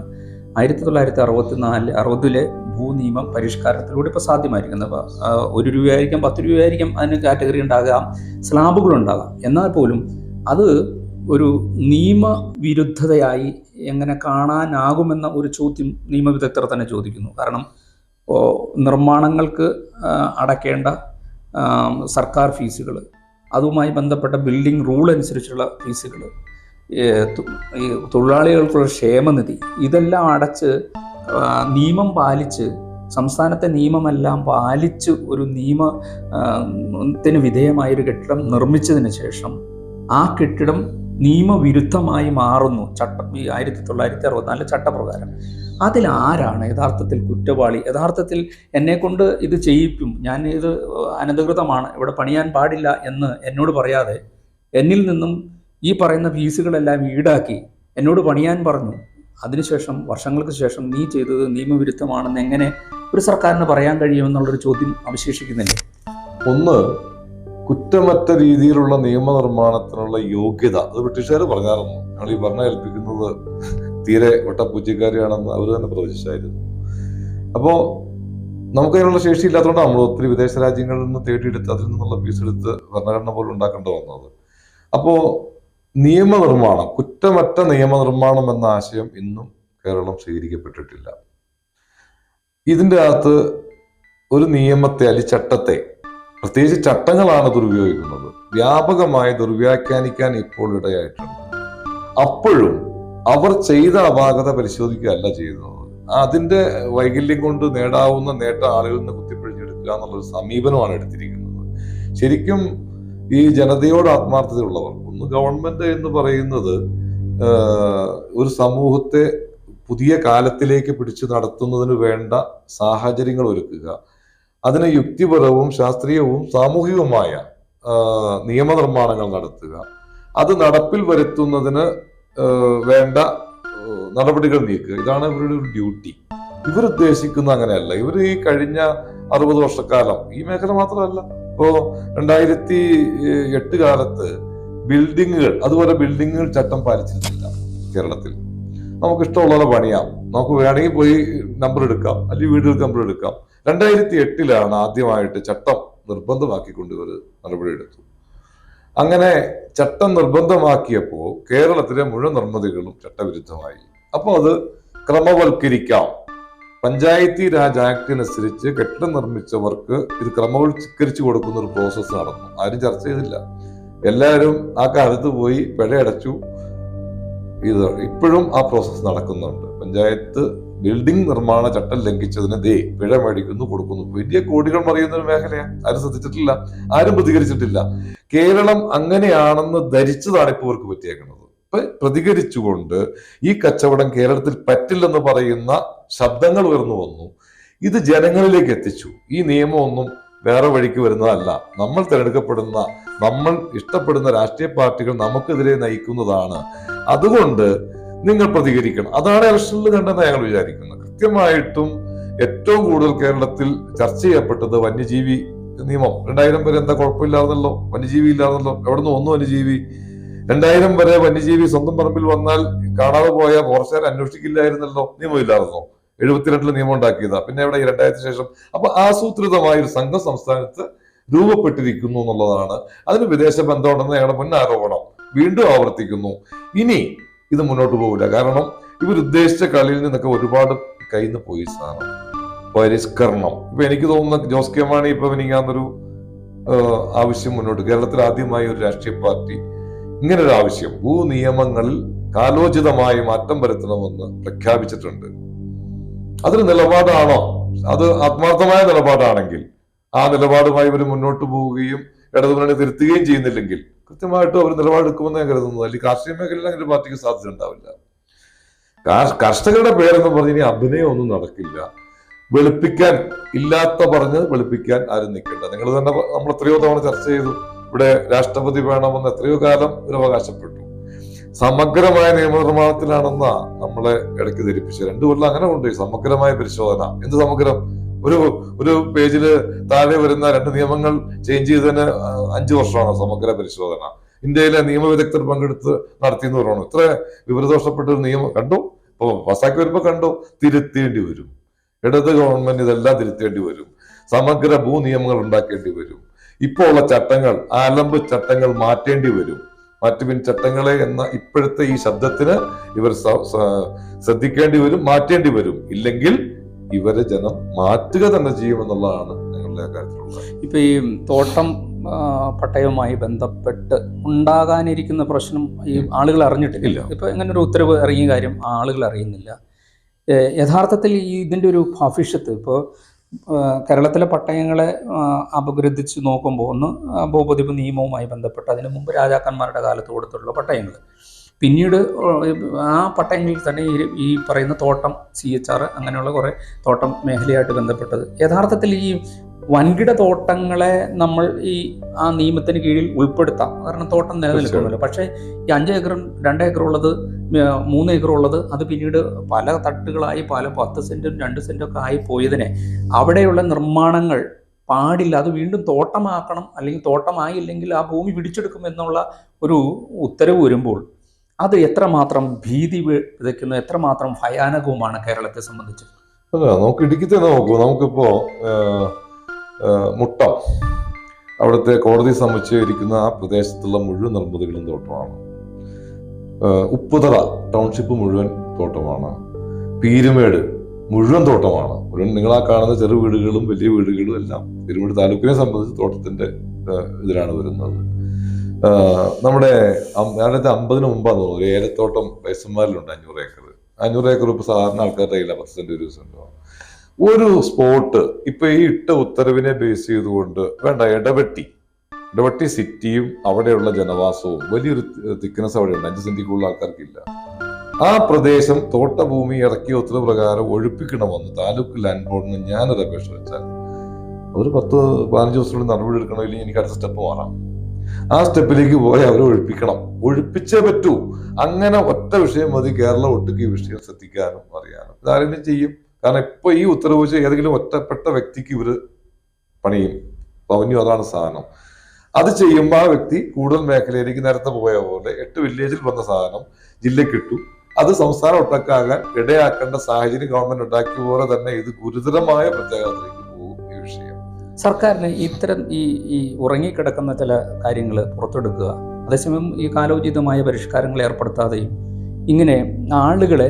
1960 ഭൂനിയമം പരിഷ്കാരത്തിലൂടെ ഇപ്പോൾ സാധ്യമായിരിക്കുന്നത്. അപ്പോൾ 1 രൂപയായിരിക്കാം, 10 രൂപയായിരിക്കാം അതിന് കാറ്റഗറി ഉണ്ടാകാം, സ്ലാബുകളുണ്ടാകാം. എന്നാൽ പോലും അത് ഒരു നിയമവിരുദ്ധതയായി എങ്ങനെ കാണാനാകുമെന്ന ഒരു ചോദ്യം നിയമവിദഗ്ധർ തന്നെ ചോദിക്കുന്നു. കാരണം നിർമ്മാണങ്ങൾക്ക് അടയ്ക്കേണ്ട സർക്കാർ ഫീസുകൾ, അതുമായി ബന്ധപ്പെട്ട ബിൽഡിംഗ് റൂൾ അനുസരിച്ചുള്ള ഫീസുകൾ, ഈ തൊഴിലാളികൾക്കുള്ള ക്ഷേമനിധി, ഇതെല്ലാം അടച്ച് നിയമം പാലിച്ച്, സംസ്ഥാനത്തെ നിയമമെല്ലാം പാലിച്ച് ഒരു നിയമത്തിന് വിധേയമായൊരു കെട്ടിടം നിർമ്മിച്ചതിന് ശേഷം ആ കെട്ടിടം നിയമവിരുദ്ധമായി മാറുന്നു. ചട്ടം ഈ 1964 ചട്ടപ്രകാരം. അതിലാരാണ് യഥാർത്ഥത്തിൽ കുറ്റവാളി? യഥാർത്ഥത്തിൽ എന്നെക്കൊണ്ട് ഇത് ചെയ്യിക്കും, ഞാൻ ഇത് അനധികൃതമാണ്, ഇവിടെ പണിയാൻ പാടില്ല എന്ന് എന്നോട് പറയാതെ എന്നിൽ നിന്നും ഈ പറയുന്ന ഫീസുകളെല്ലാം ഈടാക്കി എന്നോട് പണിയാൻ പറഞ്ഞു. അതിനുശേഷം വർഷങ്ങൾക്ക് ശേഷം നീ ചെയ്തത് നിയമവിരുദ്ധമാണെന്ന് എങ്ങനെ ഒരു സർക്കാരിന് പറയാൻ കഴിയുമെന്നുള്ളൊരു ചോദ്യം അവശേഷിക്കുന്നില്ലേ? ഒന്ന്, കുറ്റമറ്റ രീതിയിലുള്ള നിയമനിർമ്മാണത്തിനുള്ള യോഗ്യത അത് ബ്രിട്ടീഷുകാർ പറഞ്ഞായിരുന്നു. ഞങ്ങൾ ഈ ഭരണം ഏൽപ്പിക്കുന്നത് തീരെ ഒട്ടപ്പൂച്ചിക്കാരിയാണെന്ന് അവർ തന്നെ പ്രവചിച്ചായിരുന്നു. അപ്പോൾ നമുക്കതിനുള്ള ശേഷി ഇല്ലാത്തതുകൊണ്ടാണ് നമ്മൾ ഒത്തിരി വിദേശ രാജ്യങ്ങളിൽ നിന്ന് തേടിയെടുത്ത് അതിൽ നിന്നുള്ള ഫീസ് എടുത്ത് ഭരണഘടന പോലും ഉണ്ടാക്കേണ്ടി വന്നത്. അപ്പോൾ നിയമനിർമ്മാണം, കുറ്റമറ്റ നിയമനിർമ്മാണം എന്ന ആശയം ഇന്നും കേരളം സ്വീകരിക്കപ്പെട്ടിട്ടില്ല. ഇതിൻ്റെ അകത്ത് ഒരു നിയമത്തെ അല്ലെങ്കിൽ ചട്ടത്തെ, പ്രത്യേകിച്ച് ചട്ടങ്ങളാണ് ദുരുപയോഗിക്കുന്നത്, വ്യാപകമായി ദുർവ്യാഖ്യാനിക്കാൻ ഇപ്പോൾ ഇടയായിട്ടുണ്ട്. അപ്പോഴും അവർ ചെയ്ത അപാകത പരിശോധിക്കുകയല്ല ചെയ്യുന്നത്. അതിന്റെ വൈകല്യം കൊണ്ട് നേടാവുന്ന നേട്ടം ആളുകളിൽ നിന്ന് കുത്തിപ്പിഴിഞ്ഞെടുക്കുക എന്നുള്ളൊരു സമീപനമാണ് എടുത്തിരിക്കുന്നത്. ശരിക്കും ഈ ജനതയോട് ആത്മാർത്ഥതയുള്ളവർ, ഒന്ന് ഗവൺമെന്റ് എന്ന് പറയുന്നത് ഒരു സമൂഹത്തെ പുതിയ കാലത്തിലേക്ക് പിടിച്ചു നടത്തുന്നതിന് വേണ്ട സാഹചര്യങ്ങൾ ഒരുക്കുക, അതിന് യുക്തിപരവും ശാസ്ത്രീയവും സാമൂഹികവുമായ നിയമനിർമ്മാണങ്ങൾ നടത്തുക, അത് നടപ്പിൽ വരുത്തുന്നതിന് വേണ്ട നടപടികൾ നീക്കുക. ഇതാണ് ഇവരുടെ ഒരു ഡ്യൂട്ടി. ഇവരുദ്ദേശിക്കുന്ന അങ്ങനെയല്ല. ഇവർ ഈ കഴിഞ്ഞ 60 വർഷക്കാലം, ഈ മേഖല മാത്രമല്ല, ഇപ്പോ 2008 കാലത്ത് ബിൽഡിങ്ങുകൾ, അതുപോലെ ബിൽഡിങ്ങുകൾ ചട്ടം പാലിച്ചിരുന്നില്ല കേരളത്തിൽ. നമുക്ക് ഇഷ്ടമുള്ള പണിയാം, നമുക്ക് വേണമെങ്കിൽ പോയി നമ്പർ എടുക്കാം, അല്ലെങ്കിൽ വീടുകൾക്ക് നമ്പർ എടുക്കാം. 2008 ആദ്യമായിട്ട് ചട്ടം നിർബന്ധമാക്കിക്കൊണ്ട് ഇവർ നടപടിയെടുത്തു. അങ്ങനെ ചട്ടം നിർബന്ധമാക്കിയപ്പോൾ കേരളത്തിലെ മുഴുവൻ നിർമ്മിതികളും ചട്ടവിരുദ്ധമായി. അപ്പോൾ അത് ക്രമവൽക്കരിക്കാം. പഞ്ചായത്തി രാജ് ആക്ടിനനുസരിച്ച് കെട്ടിടം നിർമ്മിച്ചവർക്ക് ഇത് ക്രമവൽക്കരിച്ചു കൊടുക്കുന്ന ഒരു പ്രോസസ്സ് നടന്നു. ആരും ചർച്ച ചെയ്തില്ല. എല്ലാവരും ആ കാലത്ത് പോയി പിഴയടച്ചു. ഇത് ഇപ്പോഴും ആ പ്രോസസ്സ് നടക്കുന്നുണ്ട്. പഞ്ചായത്ത് ബിൽഡിംഗ് നിർമ്മാണ ചട്ടം ലംഘിച്ചതിന് പിഴ മേടിക്കുന്നു, കൊടുക്കുന്നു. വലിയ കോടികൾ മറിയുന്ന ഒരു മേഖലയാണ്. ആരും ശ്രദ്ധിച്ചിട്ടില്ല, ആരും പ്രതികരിച്ചിട്ടില്ല. കേരളം അങ്ങനെയാണെന്ന് ധരിച്ചതാണ് ഇപ്പോൾ ഇവർക്ക് പറ്റിയേക്കുന്നത്. ഇപ്പൊ പ്രതികരിച്ചുകൊണ്ട് ഈ കച്ചവടം കേരളത്തിൽ പറ്റില്ലെന്ന് പറയുന്ന ശബ്ദങ്ങൾ ഉയർന്നു വന്നു. ഇത് ജനങ്ങളിലേക്ക് എത്തിച്ചു. ഈ നിയമമൊന്നും വേറെ വഴിക്ക് വരുന്നതല്ല. നമ്മൾ തിരഞ്ഞെടുക്കപ്പെടുന്ന, നമ്മൾ ഇഷ്ടപ്പെടുന്ന രാഷ്ട്രീയ പാർട്ടികൾ നമുക്കെതിരെ നയിക്കുന്നതാണ്. അതുകൊണ്ട് നിങ്ങൾ പ്രതികരിക്കണം. അതാണ് ഇലക്ഷനിൽ കണ്ടെന്ന് ഞങ്ങൾ വിചാരിക്കുന്നത്. കൃത്യമായിട്ടും ഏറ്റവും കൂടുതൽ കേരളത്തിൽ ചർച്ച ചെയ്യപ്പെട്ടത് വന്യജീവി നിയമം. 2000 വരെ എന്താ കുഴപ്പമില്ലായിരുന്നല്ലോ, വന്യജീവി ഇല്ലായിരുന്നല്ലോ. എവിടുന്ന് വന്നു വന്യജീവി? 2000 വരെ വന്യജീവി സ്വന്തം പറമ്പിൽ വന്നാൽ കാണാതെ പോയ ഫോറസ്റ്റുകാർ അന്വേഷിക്കില്ലായിരുന്നല്ലോ, നിയമമില്ലായിരുന്നോ? 72 നിയമം ഉണ്ടാക്കിയതാ. പിന്നെ എവിടെ 2000 ശേഷം? അപ്പൊ ആസൂത്രിതമായ ഒരു സംഘം സംസ്ഥാനത്ത് രൂപപ്പെട്ടിരിക്കുന്നു എന്നുള്ളതാണ്. അതിന് വിദേശ ബന്ധമുണ്ടെന്ന് ഞങ്ങളുടെ മുൻ ആരോപണം വീണ്ടും ആവർത്തിക്കുന്നു. ഇനി ഇത് മുന്നോട്ട് പോകില്ല. കാരണം ഇവരുദ്ദേശിച്ച കളിയിൽ നിന്നൊക്കെ ഒരുപാട് കയ്യിൽ നിന്ന് പോയി സാധനം. പരിഷ്കരണം, ഇപ്പൊ എനിക്ക് തോന്നുന്ന ജോസ് കെ മാണി ഇപ്പൊ എനിക്കാന്നൊരു ആവശ്യം മുന്നോട്ട്, കേരളത്തിൽ ആദ്യമായി ഒരു രാഷ്ട്രീയ പാർട്ടി ഇങ്ങനൊരു ആവശ്യം ഭൂനിയമങ്ങളിൽ കാലോചിതമായി മാറ്റം വരുത്തണമെന്ന് പ്രഖ്യാപിച്ചിട്ടുണ്ട്. അതൊരു നിലപാടാണോ? അത് ആത്മാർത്ഥമായ നിലപാടാണെങ്കിൽ ആ നിലപാടുമായി ഇവർ മുന്നോട്ട് പോവുകയും ഇടതുമുന്നണി തിരുത്തുകയും ചെയ്യുന്നില്ലെങ്കിൽ കൃത്യമായിട്ടും അവർ നിലപാടെടുക്കുമെന്ന് ഞാൻ കരുതുന്നത്. അല്ലെങ്കിൽ കാർഷിക മേഖലയിൽ അങ്ങനെ ഒരു പാർട്ടിക്ക് സാധ്യത ഉണ്ടാവില്ല. കർഷകരുടെ പേരെന്ന് പറഞ്ഞ് ഇനി അഭിനയം ഒന്നും നടക്കില്ല. വെളുപ്പിക്കാൻ ഇല്ലാത്ത പറഞ്ഞ് വെളുപ്പിക്കാൻ ആരും നിൽക്കണ്ട. നിങ്ങൾ തന്നെ, നമ്മൾ എത്രയോ തവണ ചർച്ച ചെയ്തു. ഇവിടെ രാഷ്ട്രപതി വേണമെന്ന് എത്രയോ കാലം ഇവർ അവകാശപ്പെട്ടു. സമഗ്രമായ നിയമനിർമ്മാണത്തിലാണെന്നാ നമ്മളെ ഇടയ്ക്ക് ധരിപ്പിച്ചു. 2 കൊല്ലം അങ്ങനെ കൊണ്ടുപോയി സമഗ്രമായ പരിശോധന. എന്ത് സമഗ്രം? ഒരു പേജില് താഴെ വരുന്ന 2 നിയമങ്ങൾ ചേഞ്ച് ചെയ്തതിന് 5 വർഷമാണ് സമഗ്ര പരിശോധന. ഇന്ത്യയിലെ നിയമവിദഗ്ധർ പങ്കെടുത്ത് നടത്തിയെന്ന് പറയണം. ഇത്ര വിവരദോഷപ്പെട്ട ഒരു നിയമം കണ്ടു, ഇപ്പൊ പാസാക്കി വരുമ്പോ കണ്ടു, തിരുത്തേണ്ടി വരും. ഇടത് ഗവൺമെന്റ് ഇതെല്ലാം തിരുത്തേണ്ടി വരും. സമഗ്ര ഭൂനിയമങ്ങൾ ഉണ്ടാക്കേണ്ടി വരും. ഇപ്പോൾ ഉള്ള ചട്ടങ്ങൾ, ആലമ്പ് ചട്ടങ്ങൾ മാറ്റേണ്ടി വരും. മറ്റുപിൻ ചട്ടങ്ങളെ എന്ന ഇപ്പോഴത്തെ ഈ ശബ്ദത്തിന് ഇവർ ശ്രദ്ധിക്കേണ്ടി വരും, മാറ്റേണ്ടി വരും. ഇല്ലെങ്കിൽ ഇവരെ ജനം മാറ്റുക തന്നെ ചെയ്യുമെന്നുള്ളതാണ് ഞങ്ങളുടെ കാര്യത്തിലുള്ളത്. ഇപ്പൊ ഈ തോട്ടം പട്ടയവുമായി ബന്ധപ്പെട്ട് ഉണ്ടാകാനിരിക്കുന്ന പ്രശ്നം ഈ ആളുകൾ അറിഞ്ഞിട്ടില്ല. ഇപ്പൊ ഇങ്ങനെ ഒരു ഉത്തരവ് ഇറങ്ങിയ കാര്യം ആളുകൾ അറിയുന്നില്ല. യഥാർത്ഥത്തിൽ ഇതിൻ്റെ ഒരു ഭവിഷ്യത്ത് ഇപ്പോൾ കേരളത്തിലെ പട്ടയങ്ങളെ അപഗ്രഥിച്ച് നോക്കുമ്പോൾ, ഒന്ന് ഭൂപതിപ്പ് നിയമവുമായി ബന്ധപ്പെട്ട് അതിനു മുമ്പ് രാജാക്കന്മാരുടെ കാലത്ത് കൊടുത്തുള്ള പട്ടയങ്ങൾ, പിന്നീട് ആ പട്ടയങ്ങളിൽ തന്നെ ഈ പറയുന്ന തോട്ടം, CHR അങ്ങനെയുള്ള കുറേ തോട്ടം മേഖലയായിട്ട് ബന്ധപ്പെട്ടത്. യഥാർത്ഥത്തിൽ ഈ വൻകിട തോട്ടങ്ങളെ നമ്മൾ ആ നിയമത്തിന് കീഴിൽ ഉൾപ്പെടുത്താം. കാരണം തോട്ടം നിലനിൽക്കുമല്ലോ. പക്ഷേ ഈ 5 ഏക്കറും 2 ഏക്കറും ഉള്ളത്, 3 ഏക്കറും ഉള്ളത്, അത് പിന്നീട് പല തട്ടുകളായി പല 10 സെന്റും 2 സെന്റും ഒക്കെ ആയി പോയതിനെ അവിടെയുള്ള നിർമ്മാണങ്ങൾ പാടില്ല, അത് വീണ്ടും തോട്ടമാക്കണം, അല്ലെങ്കിൽ തോട്ടമായില്ലെങ്കിൽ ആ ഭൂമി പിടിച്ചെടുക്കും എന്നുള്ള ഒരു ഉത്തരവ് വരുമ്പോൾ അത് എത്രമാത്രം ഭീതി വിതയ്ക്കുന്നു, എത്രമാത്രം ഭയാനകവുമാണ് കേരളത്തെ സംബന്ധിച്ച്. അല്ല, നമുക്ക് ഇടുക്കി തന്നെ നോക്കൂ. നമുക്കിപ്പോ മുട്ടം, അവിടുത്തെ കോടതി സമുച്ചയിരിക്കുന്ന ആ പ്രദേശത്തുള്ള മുഴുവൻ നിർമ്മിതികളും തോട്ടമാണ്. ഉപ്പുതറ ടൗൺഷിപ്പ് മുഴുവൻ തോട്ടമാണ്. പീരുമേട് മുഴുവൻ തോട്ടമാണ്. ഒരു നിങ്ങളാ കാണുന്ന ചെറു വീടുകളും വലിയ വീടുകളും എല്ലാം തിരുവനന്തപുരം താലൂക്കിനെ സംബന്ധിച്ച് തോട്ടത്തിന്റെ ഇതിലാണ് വരുന്നത്. നമ്മുടെ 2050 മുമ്പാന്ന് തോന്നുന്നു ഒരു ഏലത്തോട്ടം വയസ്സന്മാരിലുണ്ട് 500 ഏക്കർ. 500 ഏക്കർ ഇപ്പൊ സാധാരണ ആൾക്കാരുടെ കയ്യില്ല, 10 സെന്റ് 20 സെന്റോ. ഒരു സ്പോട്ട് ഇപ്പൊ ഈ ഇട്ട ഉത്തരവിനെ ബേസ് ചെയ്തുകൊണ്ട് വേണ്ട, ഇടവെട്ടി സിറ്റിയും അവിടെയുള്ള ജനവാസവും വലിയൊരു തിക്നെസ് അവിടെയുണ്ട്. 5 സെന്റിൽ കൂടുതൽ ആൾക്കാർക്കില്ല. ആ പ്രദേശം തോട്ടഭൂമി ഇറക്കിയ ഉത്തരവ് പ്രകാരം ഒഴിപ്പിക്കണമെന്ന് താലൂക്ക് ലാൻഡ് ബോർഡിന് ഞാനൊരു അപേക്ഷ വെച്ചാൽ ഒരു 10-15 ദിവസത്തിനുള്ളിൽ നടപടി എടുക്കണമെങ്കിൽ എനിക്ക് അടുത്ത സ്റ്റെപ്പ് മാറാം. ആ സ്റ്റെപ്പിലേക്ക് പോയി അവരെ ഒഴിപ്പിച്ചേ പറ്റൂ. അങ്ങനെ ഒറ്റ വിഷയം മതി കേരളം ഒട്ടുക്ക് ഈ വിഷയം ശ്രദ്ധിക്കാനും അറിയാനും. ഇതാരെങ്കിലും ചെയ്യും. കാരണം ഇപ്പൊ ഈ ഉത്തരവ് വെച്ച് ഏതെങ്കിലും ഒറ്റപ്പെട്ട വ്യക്തിക്ക് ഇവര് പണിയും. റവന്യൂ അതാണ് സാധനം. അത് ചെയ്യുമ്പോൾ ആ വ്യക്തി കൂടുതൽ മേഖലയിലേക്ക് നേരത്തെ പോയ പോലെ 8 വില്ലേജിൽ വന്ന സാധനം ജില്ലയ്ക്ക് ഇട്ടു. അത് സംസ്ഥാനം ഒട്ടക്കാകാൻ ഇടയാക്കേണ്ട സാഹചര്യം ഗവൺമെന്റ് ഉണ്ടാക്കിയ പോലെ തന്നെ ഇത് ഗുരുതരമായ പ്രത്യാഘാതത്തിലേക്ക് പോകും ഈ വിഷയം. സർക്കാരിന് ഇത്തരം ഈ ഉറങ്ങിക്കിടക്കുന്ന ചില കാര്യങ്ങൾ പുറത്തെടുക്കുക, അതേസമയം ഈ കാലോചിതമായ പരിഷ്കാരങ്ങൾ ഏർപ്പെടുത്താതെയും ഇങ്ങനെ ആളുകളെ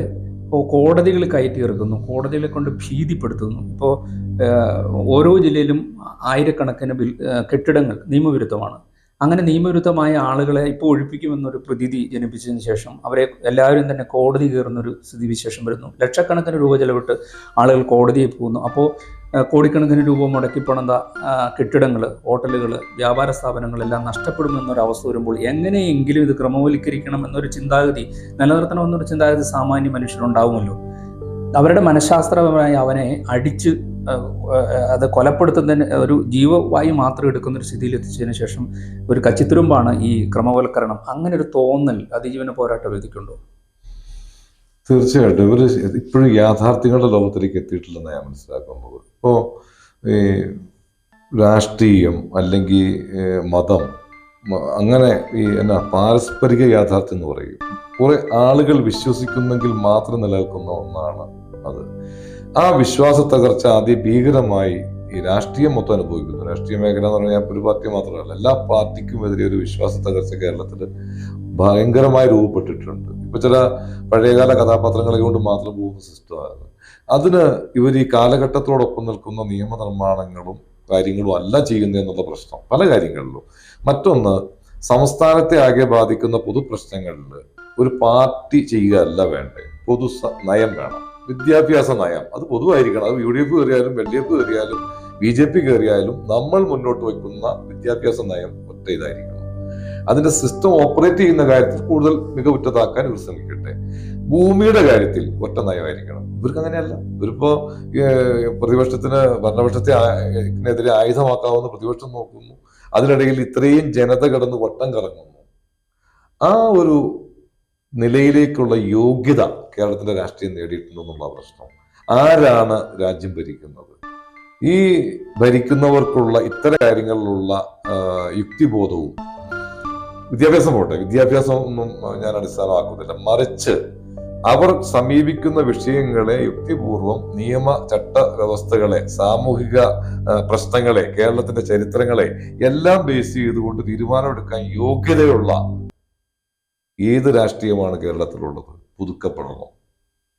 കോടതികൾ കയറ്റി ഇറക്കുന്നു, കോടതികളെ കൊണ്ട് ഭീതിപ്പെടുത്തുന്നു. ഇപ്പോൾ ഓരോ ജില്ലയിലും ആയിരക്കണക്കിന് കെട്ടിടങ്ങൾ നിയമവിരുദ്ധമാണ്. അങ്ങനെ നിയമവിരുദ്ധമായ ആളുകളെ ഇപ്പോൾ ഒഴിപ്പിക്കുമെന്നൊരു പ്രതീതി ജനിപ്പിച്ചതിന് ശേഷം അവരെ എല്ലാവരും തന്നെ കോടതി കയറുന്നൊരു സ്ഥിതിവിശേഷം വരുന്നു. ലക്ഷക്കണക്കിന് രൂപ ചെലവിട്ട് ആളുകൾ കോടതിയിൽ പോകുന്നു. അപ്പോൾ കോടിക്കണക്കിന് രൂപ മുടക്കി പണിത കെട്ടിടങ്ങൾ, ഹോട്ടലുകൾ, വ്യാപാര സ്ഥാപനങ്ങളെല്ലാം നഷ്ടപ്പെടുമെന്നൊരവസ്ഥ വരുമ്പോൾ എങ്ങനെയെങ്കിലും ഇത് ക്രമവൽക്കരിക്കണം എന്നൊരു ചിന്താഗതി നിലനിർത്തണമെന്നൊരു ചിന്താഗതി സാമാന്യ മനുഷ്യരുണ്ടാവുമല്ലോ. അവരുടെ മനഃശാസ്ത്രപരമായി അവനെ അടിച്ച് അത് കൊലപ്പെടുത്തുന്നതിന് ഒരു ജീവവായു മാത്രം എടുക്കുന്നൊരു സ്ഥിതിയിൽ എത്തിച്ചതിന് ശേഷം ഒരു കച്ചിത്തുരുമ്പാണ് ഈ ക്രമവൽക്കരണം. അങ്ങനെ ഒരു തോന്നൽ അതിജീവന പോരാട്ട വേദിക്കുണ്ടോ? തീർച്ചയായിട്ടും ഇവര് ഇപ്പോഴും യാഥാർത്ഥ്യങ്ങളുടെ ലോകത്തിലേക്ക് എത്തിയിട്ടില്ലെന്ന് ഞാൻ മനസ്സിലാക്കുന്നത്. ഇപ്പോൾ ഈ രാഷ്ട്രീയം അല്ലെങ്കിൽ മതം അങ്ങനെ ഈ പാരസ്പരിക യാഥാർത്ഥ്യം എന്ന് പറയും. കുറെ ആളുകൾ വിശ്വസിക്കുന്നെങ്കിൽ മാത്രം നിലനിൽക്കുന്ന ഒന്നാണ് അത്. ആ വിശ്വാസ തകർച്ച ആദ്യം ഭീകരമായി ഈ രാഷ്ട്രീയം മൊത്തം അനുഭവിക്കുന്നു. രാഷ്ട്രീയ മേഖല എന്ന് പറഞ്ഞാൽ ഒരു പാർട്ടി മാത്രമല്ല, എല്ലാ പാർട്ടിക്കും എതിരെ ഒരു വിശ്വാസ തകർച്ച കേരളത്തിൽ ഭയങ്കരമായി രൂപപ്പെട്ടിട്ടുണ്ട്. ഇപ്പൊ ചില പഴയകാല കഥാപാത്രങ്ങളെ കൊണ്ട് മാത്രം പോകുന്ന സിസ്റ്റമാണ്. അതിന് ഇവർ ഈ കാലഘട്ടത്തോടൊപ്പം നിൽക്കുന്ന നിയമനിർമ്മാണങ്ങളും കാര്യങ്ങളും അല്ല ചെയ്യുന്നതെന്നുള്ള പ്രശ്നം പല കാര്യങ്ങളിലും. മറ്റൊന്ന്, സംസ്ഥാനത്തെ ആകെ ബാധിക്കുന്ന പൊതു പ്രശ്നങ്ങളിൽ ഒരു പാർട്ടി ചെയ്യുകയല്ല വേണ്ടേ, പൊതു നയം വേണം. വിദ്യാഭ്യാസ നയം അത് പൊതുവായിരിക്കണം. അത് UDF കയറിയാലും LDF കയറിയാലും BJP കയറിയാലും നമ്മൾ മുന്നോട്ട് വയ്ക്കുന്ന വിദ്യാഭ്യാസ നയം ഒറ്റ ഇതായിരിക്കണം. അതിന്റെ സിസ്റ്റം ഓപ്പറേറ്റ് ചെയ്യുന്ന കാര്യത്തിൽ കൂടുതൽ മികവുറ്റതാക്കാൻ ഇവർ ശ്രമിക്കട്ടെ. ഭൂമിയുടെ കാര്യത്തിൽ ഒറ്റ നയമായിരിക്കണം. ഇവർക്ക് അങ്ങനെയല്ല. ഇവരിപ്പോ ഭരണപക്ഷത്തിനെതിരെ ആയുധമാക്കാവുന്ന പ്രതിപക്ഷം നോക്കുന്നു. അതിനിടയിൽ ഇത്രയും ജനത കിടന്ന് വട്ടം കറങ്ങുന്നു. ആ ഒരു നിലയിലേക്കുള്ള യോഗ്യത കേരളത്തിന്റെ രാഷ്ട്രീയം നേടിയിട്ടുണ്ടെന്നുള്ള പ്രശ്നം. ആരാണ് രാജ്യം ഭരിക്കുന്നത്? ഈ ഭരിക്കുന്നവർക്കുള്ള ഇത്തരം കാര്യങ്ങളിലുള്ള യുക്തിബോധവും വിദ്യാഭ്യാസം പോട്ടെ, വിദ്യാഭ്യാസം ഒന്നും ഞാൻ അടിസ്ഥാനമാക്കുന്നില്ല. മറിച്ച് അവർ സമീപിക്കുന്ന വിഷയങ്ങളെ യുക്തിപൂർവം നിയമ ചട്ട വ്യവസ്ഥകളെ, സാമൂഹിക പ്രശ്നങ്ങളെ, കേരളത്തിന്റെ ചരിത്രങ്ങളെ എല്ലാം ബേസ് ചെയ്തുകൊണ്ട് തീരുമാനമെടുക്കാൻ യോഗ്യതയുള്ള ഏത് രാഷ്ട്രീയമാണ് കേരളത്തിലുള്ളത്? പുതുക്കപ്പെടണം.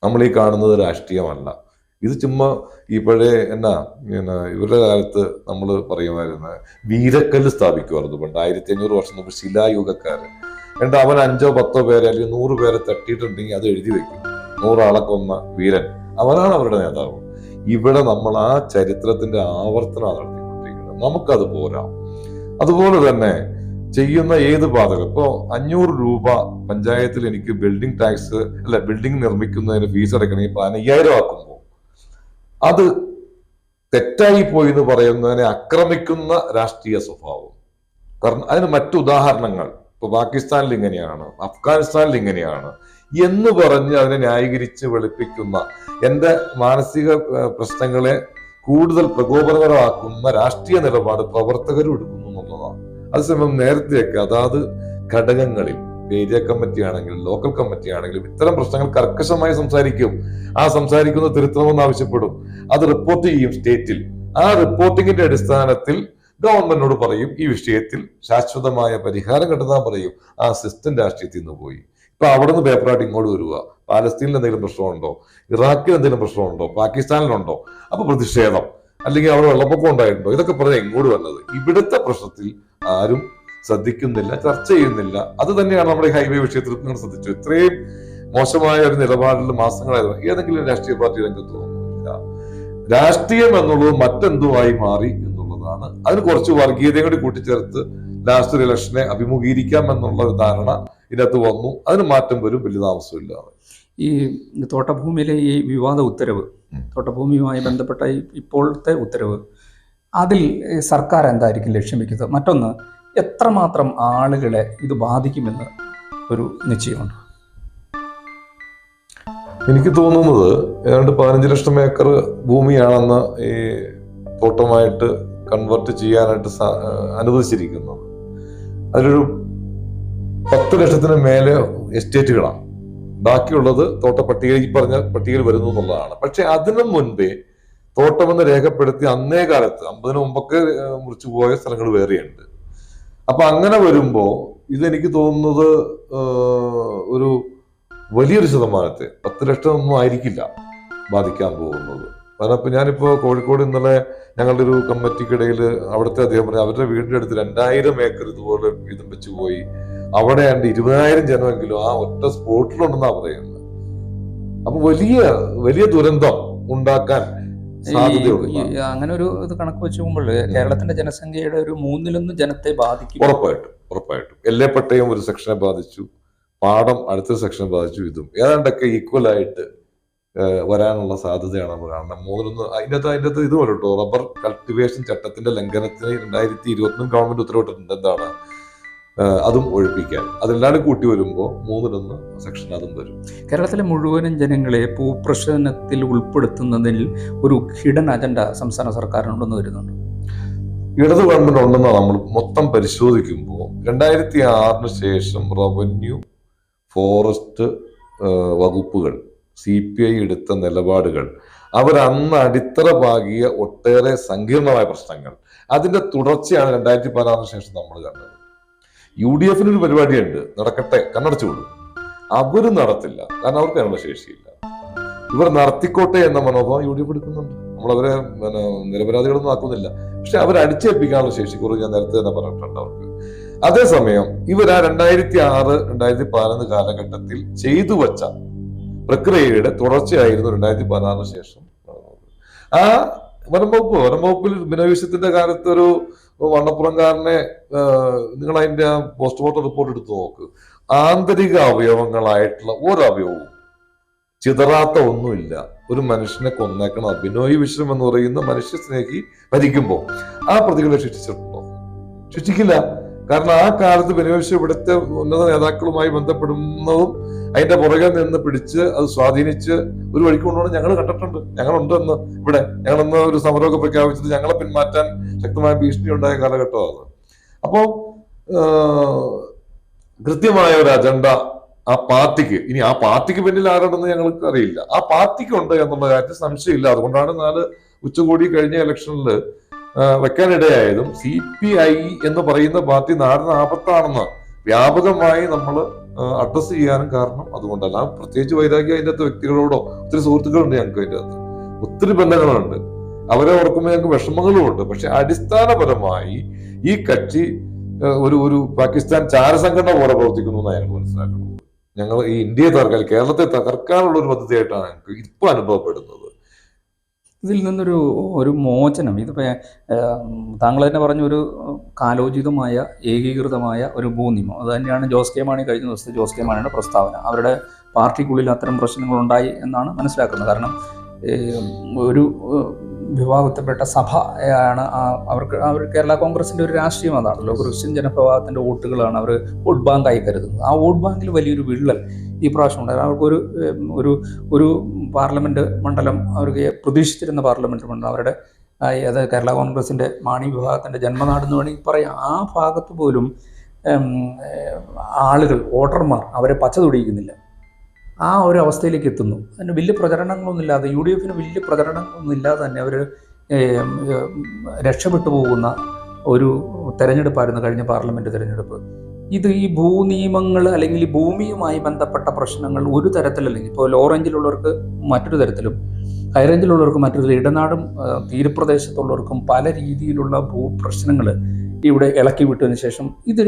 നമ്മൾ ഈ കാണുന്നത് രാഷ്ട്രീയമല്ല. ഇത് ചുമ്മാ ഈ പഴയ ഇവരുടെ കാലത്ത് നമ്മൾ പറയുമായിരുന്നു വീരക്കല്ല് സ്ഥാപിക്കുമായിരുന്നു പണ്ട്. 1500 വർഷം മുമ്പ് ശിലായുഗക്കാരൻ. എന്നിട്ട് അവൻ 5 or 10 പേരെ അല്ലെങ്കിൽ 100 പേരെ തട്ടിയിട്ടുണ്ടെങ്കിൽ അത് എഴുതി വെക്കും. 100 ആളെ കൊന്ന വീരൻ, അവനാണ് അവരുടെ നേതാവ്. ഇവിടെ നമ്മൾ ആ ചരിത്രത്തിന്റെ ആവർത്തനം നടത്തിക്കൊണ്ടിരിക്കുന്നത്. നമുക്കത് പോരാ. അതുപോലെ തന്നെ ചെയ്യുന്ന ഏത് ബാധകം, ഇപ്പോ 500 രൂപ പഞ്ചായത്തിൽ എനിക്ക് ബിൽഡിംഗ് ടാക്സ് ബിൽഡിംഗ് നിർമ്മിക്കുന്നതിന് ഫീസ് അടയ്ക്കണമെങ്കിൽ 15,000 ആക്കുമ്പോൾ അത് തെറ്റായി പോയി എന്ന് പറയുന്നതിനെ ആക്രമിക്കുന്ന രാഷ്ട്രീയ സ്വഭാവം. കാരണം അതിന് മറ്റു ഉദാഹരണങ്ങൾ ഇപ്പൊ പാകിസ്ഥാനിൽ ഇങ്ങനെയാണ്, അഫ്ഗാനിസ്ഥാനിൽ ഇങ്ങനെയാണ് എന്ന് പറഞ്ഞ് അതിനെ ന്യായീകരിച്ച് വെളുപ്പിക്കുന്ന, എന്റെ മാനസിക പ്രശ്നങ്ങളെ കൂടുതൽ പ്രകോപനപരമാക്കുന്ന രാഷ്ട്രീയ നിലപാട് പ്രവർത്തകരും എടുക്കുന്നു എന്നുള്ളതാണ്. അതേസമയം നേരത്തെയൊക്കെ അതാത് ഘടകങ്ങളിൽ ഏരിയ കമ്മിറ്റി ആണെങ്കിലും ലോക്കൽ കമ്മിറ്റി ആണെങ്കിലും ഇത്തരം പ്രശ്നങ്ങൾ കർക്കശമായി സംസാരിക്കും. ആ സംസാരിക്കുന്നത് തിരുത്തണമെന്ന് ആവശ്യപ്പെടും. അത് റിപ്പോർട്ട് ചെയ്യും സ്റ്റേറ്റിൽ. ആ റിപ്പോർട്ടിങ്ങിന്റെ അടിസ്ഥാനത്തിൽ ഗവൺമെന്റിനോട് പറയും ഈ വിഷയത്തിൽ ശാശ്വതമായ പരിഹാരം കണ്ടെത്താൻ പറയും. ആ സിസ്റ്റം രാഷ്ട്രീയത്തിൽ നിന്ന് പോയി. ഇപ്പൊ അവിടെ നിന്ന് പേപ്പറായിട്ട് ഇങ്ങോട്ട് വരിക. പാലസ്തീനിൽ എന്തെങ്കിലും പ്രശ്നമുണ്ടോ, ഇറാഖിൽ എന്തെങ്കിലും പ്രശ്നമുണ്ടോ, പാകിസ്ഥാനിലുണ്ടോ, അപ്പൊ പ്രതിഷേധം, അല്ലെങ്കിൽ അവിടെ വെള്ളപ്പൊക്കം ഉണ്ടായിട്ടുണ്ടോ, ഇതൊക്കെ പറഞ്ഞാൽ എങ്ങോട്ട് വന്നത്. ഇവിടുത്തെ പ്രശ്നത്തിൽ ആരും ശ്രദ്ധിക്കുന്നില്ല, ചർച്ച ചെയ്യുന്നില്ല. അത് തന്നെയാണ് നമ്മുടെ ഹൈവേ വിഷയത്തിൽ നിങ്ങൾ ശ്രദ്ധിച്ചു. ഇത്രയും മോശമായ ഒരു നിലപാടിൽ മാസങ്ങളായിരുന്നു. ഏതെങ്കിലും രാഷ്ട്രീയ പാർട്ടി രംഗത്ത് തോന്നുന്നില്ല. രാഷ്ട്രീയം എന്നുള്ളത് മറ്റെന്തുമായി മാറി എന്നുള്ളതാണ്. അതിന് കുറച്ച് വർഗീയതയും കൂടി കൂട്ടിച്ചേർത്ത് ലാസ്റ്റ് ഇലക്ഷനെ അഭിമുഖീകരിക്കാം എന്നുള്ള ഒരു ധാരണ ഇതിനകത്ത് വന്നു. അതിന് മാറ്റം വരും, വലിയ താമസമില്ല. ഈ തോട്ടഭൂമിയിലെ ഈ വിവാദ ഉത്തരവ്, തോട്ടഭൂമിയുമായി ബന്ധപ്പെട്ട ഇപ്പോഴത്തെ ഉത്തരവ്, അതിൽ സർക്കാർ എന്തായിരിക്കും ലക്ഷ്യം വയ്ക്കുന്നത്? മറ്റൊന്ന്, എത്രമാത്രം ആളുകളെ ഇത് ബാധിക്കുമെന്ന് ഒരു നിശ്ചയമുണ്ട്? എനിക്ക് തോന്നുന്നത് ഏതാണ്ട് 15 ലക്ഷം ഏക്കർ ഭൂമിയാണെന്ന് ഈ തോട്ടമായിട്ട് കൺവെർട്ട് ചെയ്യാനായിട്ട് അനുവദിച്ചിരിക്കുന്നത്. അതിലൊരു 10 ലക്ഷത്തിന് മേലെ എസ്റ്റേറ്റുകളാണ്. ബാക്കിയുള്ളത് തോട്ട പട്ടികയിൽ, ഈ പറഞ്ഞ പട്ടികയിൽ വരുന്നു എന്നുള്ളതാണ്. പക്ഷെ അതിനു മുൻപേ തോട്ടമെന്ന് രേഖപ്പെടുത്തി അന്നേ കാലത്ത് 50-ന് മുമ്പൊക്കെ മുറിച്ചു പോയ സ്ഥലങ്ങൾ വേറെയുണ്ട്. അപ്പൊ അങ്ങനെ വരുമ്പോ ഇതെനിക്ക് തോന്നുന്നത് ഒരു വലിയൊരു ശതമാനത്തെ, 10 ലക്ഷം ഒന്നും ആയിരിക്കില്ല ബാധിക്കാൻ പോകുന്നത്. കാരണം ഇപ്പൊ ഞാനിപ്പോ കോഴിക്കോട് ഇന്നലെ ഞങ്ങളുടെ ഒരു കമ്മിറ്റിക്കിടയിൽ അവിടുത്തെ അദ്ദേഹം പറഞ്ഞു, അവരുടെ വീടിന്റെ അടുത്ത് 2000 ഏക്കർ ഇതുപോലെ വീതം വെച്ച് പോയി. അവിടെ 20,000 ജനമെങ്കിലും ആ ഒറ്റ സ്പോട്ടിലുണ്ടെന്നാ പറയുന്നത്. അപ്പൊ വലിയ വലിയ ദുരന്തം ഉണ്ടാക്കാൻ സാധ്യതയുണ്ട്. അങ്ങനെ ഒരു ഇത് കണക്ക് വെച്ച് നോക്കുമ്പോൾ കേരളത്തിന്റെ ജനസംഖ്യയുടെ ഒരു 1/3 ജനത്തെ ബാധിക്കും. ഉറപ്പായിട്ടും എല്ലേപ്പട്ടയം ഒരു സെക്ഷനെ ബാധിച്ചു, പാടം അടുത്ത സെക്ഷനെ ബാധിച്ചു. ഇതും ഏതാണ്ടൊക്കെ ഈക്വൽ ആയിട്ട് വരാനുള്ള സാധ്യതയാണ് നമ്മൾ കാണുന്നത്. 3-1 അതിൻ്റെ ഇത് പോലെ കേട്ടോ, റബ്ബർ കൾട്ടിവേഷൻ ചട്ടത്തിന്റെ ലംഘനത്തിന് 2021 ഗവൺമെന്റ് ഉത്തരവിട്ടിട്ടുണ്ട്. എന്താണ് അതും ഒഴിപ്പിക്കാൻ. അതെല്ലാം കൂട്ടി വരുമ്പോൾ 3-1 സെക്ഷൻ അതും വരും. കേരളത്തിലെ മുഴുവനും ജനങ്ങളെ ഭൂപ്രശ്നത്തിൽ ഉൾപ്പെടുത്തുന്നതിൽ ഒരു ഹിഡൻ അജണ്ട സംസ്ഥാന സർക്കാരിനുണ്ടെന്ന് വരുന്നുണ്ട്. ഇടത് ഗവൺമെന്റ് ഉണ്ടെന്ന് നമ്മൾ മൊത്തം പരിശോധിക്കുമ്പോൾ 2006 ശേഷം റവന്യൂ, ഫോറസ്റ്റ് വകുപ്പുകൾ CPI എടുത്ത നിലപാടുകൾ, അവരന്ന് അടിത്തറ പാകിയ ഒട്ടേറെ സങ്കീർണമായ പ്രശ്നങ്ങൾ, അതിന്റെ തുടർച്ചയാണ് 2016 ശേഷം നമ്മൾ കണ്ടത്. UDF ഒരു പരിപാടിയുണ്ട്, നടക്കട്ടെ, കണ്ണടച്ചു വിടും. അവര് നടത്തില്ല, കാരണം അവർക്ക് അതിനുള്ള ശേഷിയില്ല. ഇവർ നടത്തിക്കോട്ടെ എന്ന മനോഭാവം UDF എടുക്കുന്നുണ്ട്. നമ്മളവരെ നിരപരാധികളൊന്നും ആക്കുന്നില്ല, പക്ഷെ അവർ അടിച്ചേൽപ്പിക്കാനുള്ള ശേഷി കുറവ് ഞാൻ നേരത്തെ തന്നെ പറഞ്ഞിട്ടുണ്ട് അവർക്ക്. അതേസമയം ഇവർ ആ 2006-2011 കാലഘട്ടത്തിൽ ചെയ്തു വച്ച പ്രക്രിയയുടെ തുടർച്ചയായിരുന്നു 2016 ശേഷം. ആ വനംവകുപ്പിൽ ബിനോവിശ്യത്തിന്റെ കാലത്ത് ഒരു വണ്ണപ്പുറംകാരനെ നിങ്ങൾ അതിന്റെ പോസ്റ്റ്മോർട്ടം റിപ്പോർട്ട് എടുത്ത് നോക്ക്. ആന്തരിക അവയവങ്ങളായിട്ടുള്ള ഒരവയവവും ചിതറാത്ത ഒന്നുമില്ല. ഒരു മനുഷ്യനെ കൊന്നേക്കണം. ബിനോയ് വിശ്വം എന്ന് പറയുന്ന മനുഷ്യ സ്നേഹി മരിക്കുമ്പോൾ ആ പ്രതികളെ ശിക്ഷിച്ചിട്ടുണ്ടോ? ശിക്ഷിക്കില്ല. കാരണം ആ കാലത്ത് ബിനോയ് വിശ്വം ഇവിടുത്തെ ഉന്നത നേതാക്കളുമായി ബന്ധപ്പെടുന്നതും അതിന്റെ പുറകെ നിന്ന് പിടിച്ച് അത് സ്വാധീനിച്ച് ഒരു വഴിക്ക് കൊണ്ടുപോകണം ഞങ്ങൾ കണ്ടിട്ടുണ്ട്. ഞങ്ങളുണ്ടെന്ന് ഇവിടെ ഞങ്ങളെന്ന് ഒരു സമരമൊക്കെ പ്രഖ്യാപിച്ചത് ഞങ്ങളെ പിന്മാറ്റാൻ ശക്തമായ ഭീഷണി ഉണ്ടായ കാലഘട്ടമാണ്. അപ്പോ കൃത്യമായ ഒരു അജണ്ട ആ പാർട്ടിക്ക്, ഇനി ആ പാർട്ടിക്ക് പിന്നിൽ ആരുണ്ടെന്ന് ഞങ്ങൾക്ക് അറിയില്ല, ആ പാർട്ടിക്ക് ഉണ്ട് എന്നുള്ള കാര്യത്തിൽ സംശയമില്ല. അതുകൊണ്ടാണ് 4 ഉച്ചകോടി കഴിഞ്ഞ ഇലക്ഷനിൽ വെക്കാനിടയായതും. CPI എന്ന് പറയുന്ന പാർട്ടി നാടിന് ആപത്താണെന്ന് വ്യാപകമായി നമ്മൾ അഡ്രസ് ചെയ്യാനും കാരണം അതുകൊണ്ടല്ല. പ്രത്യേകിച്ച് വൈരാഗ്യം അതിൻ്റെ അകത്ത് വ്യക്തികളോടോ, ഒത്തിരി സുഹൃത്തുക്കളുണ്ട് ഞങ്ങൾക്ക് അതിൻ്റെ അകത്ത്, ഒത്തിരി ബന്ധങ്ങളുണ്ട്, അവരെ ഓർക്കുമ്പോൾ ഞങ്ങൾക്ക് വിഷമങ്ങളുമുണ്ട്. പക്ഷെ അടിസ്ഥാനപരമായി ഈ കക്ഷി ഒരു പാകിസ്ഥാൻ ചാരസംഘടന പോലെ പ്രവർത്തിക്കുന്നു എന്നാണ് ഞങ്ങൾ മനസ്സിലാക്കുന്നത്. ഞങ്ങൾ ഈ ഇന്ത്യയെ തകർക്കാൻ, കേരളത്തെ തകർക്കാനുള്ള ഒരു പദ്ധതിയായിട്ടാണ് ഞങ്ങൾക്ക് ഇപ്പൊ അനുഭവപ്പെടുന്നത്. ഇതിൽ നിന്നൊരു മോചനം, ഇതിപ്പോൾ താങ്കൾ തന്നെ പറഞ്ഞ ഒരു കാലോചിതമായ ഏകീകൃതമായ ഒരു ഭൂനിയമം, അത് തന്നെയാണ് ജോസ് കെ മാണി കഴിഞ്ഞ ദിവസത്തെ ജോസ് കെ മാണിയുടെ പ്രസ്താവന. അവരുടെ പാർട്ടിക്കുള്ളിൽ അത്തരം പ്രശ്നങ്ങളുണ്ടായി എന്നാണ് മനസ്സിലാക്കുന്നത്. കാരണം ഒരു വിഭാഗത്തിൽപ്പെട്ട സഭയാണ് അവർ കേരള കോൺഗ്രസിൻ്റെ ഒരു രാഷ്ട്രീയം അതാണല്ലോ. ക്രിസ്ത്യൻ ജനവിഭാഗത്തിൻ്റെ വോട്ടുകളാണ് അവർ വോട്ട് ബാങ്കായി കരുതുന്നത്. ആ വോട്ട് ബാങ്കിൽ വലിയൊരു വിള്ളൽ ഈ പ്രാവശ്യം ഉണ്ടായിരുന്നു. അവർക്കൊരു ഒരു പാർലമെൻറ്റ് മണ്ഡലം, അവർക്ക് പ്രതീക്ഷിച്ചിരുന്ന പാർലമെൻറ്റ് മണ്ഡലം, അവരുടെ അത് കേരള കോൺഗ്രസിൻ്റെ മാണി വിഭാഗത്തിൻ്റെ ജന്മനാടെന്ന് വേണമെങ്കിൽ പറയാം. ആ ഭാഗത്ത് പോലും ആളുകൾ, വോട്ടർമാർ അവരെ പച്ച തൊടിയിക്കുന്നില്ല. ആ ഒരു അവസ്ഥയിലേക്ക് എത്തുന്നു. അതിന് വലിയ പ്രചരണങ്ങളൊന്നുമില്ലാതെ, UDF വലിയ പ്രചരണങ്ങളൊന്നുമില്ലാതെ തന്നെ അവർ രക്ഷപ്പെട്ടു പോകുന്ന ഒരു തെരഞ്ഞെടുപ്പായിരുന്നു കഴിഞ്ഞ പാർലമെൻറ്റ് തെരഞ്ഞെടുപ്പ്. ഇത് ഈ ഭൂനിയമങ്ങൾ അല്ലെങ്കിൽ ഈ ഭൂമിയുമായി ബന്ധപ്പെട്ട പ്രശ്നങ്ങൾ ഒരു തരത്തിലല്ലെങ്കിൽ ഇപ്പോൾ ലോ റേഞ്ചിലുള്ളവർക്ക് മറ്റൊരു തരത്തിലും ഹൈ റേഞ്ചിലുള്ളവർക്ക് മറ്റൊരു ഇടനാടും തീരപ്രദേശത്തുള്ളവർക്കും പല രീതിയിലുള്ള ഭൂപ്രശ്നങ്ങൾ ഇവിടെ ഇളക്കി വിട്ടതിന് ശേഷം ഇത്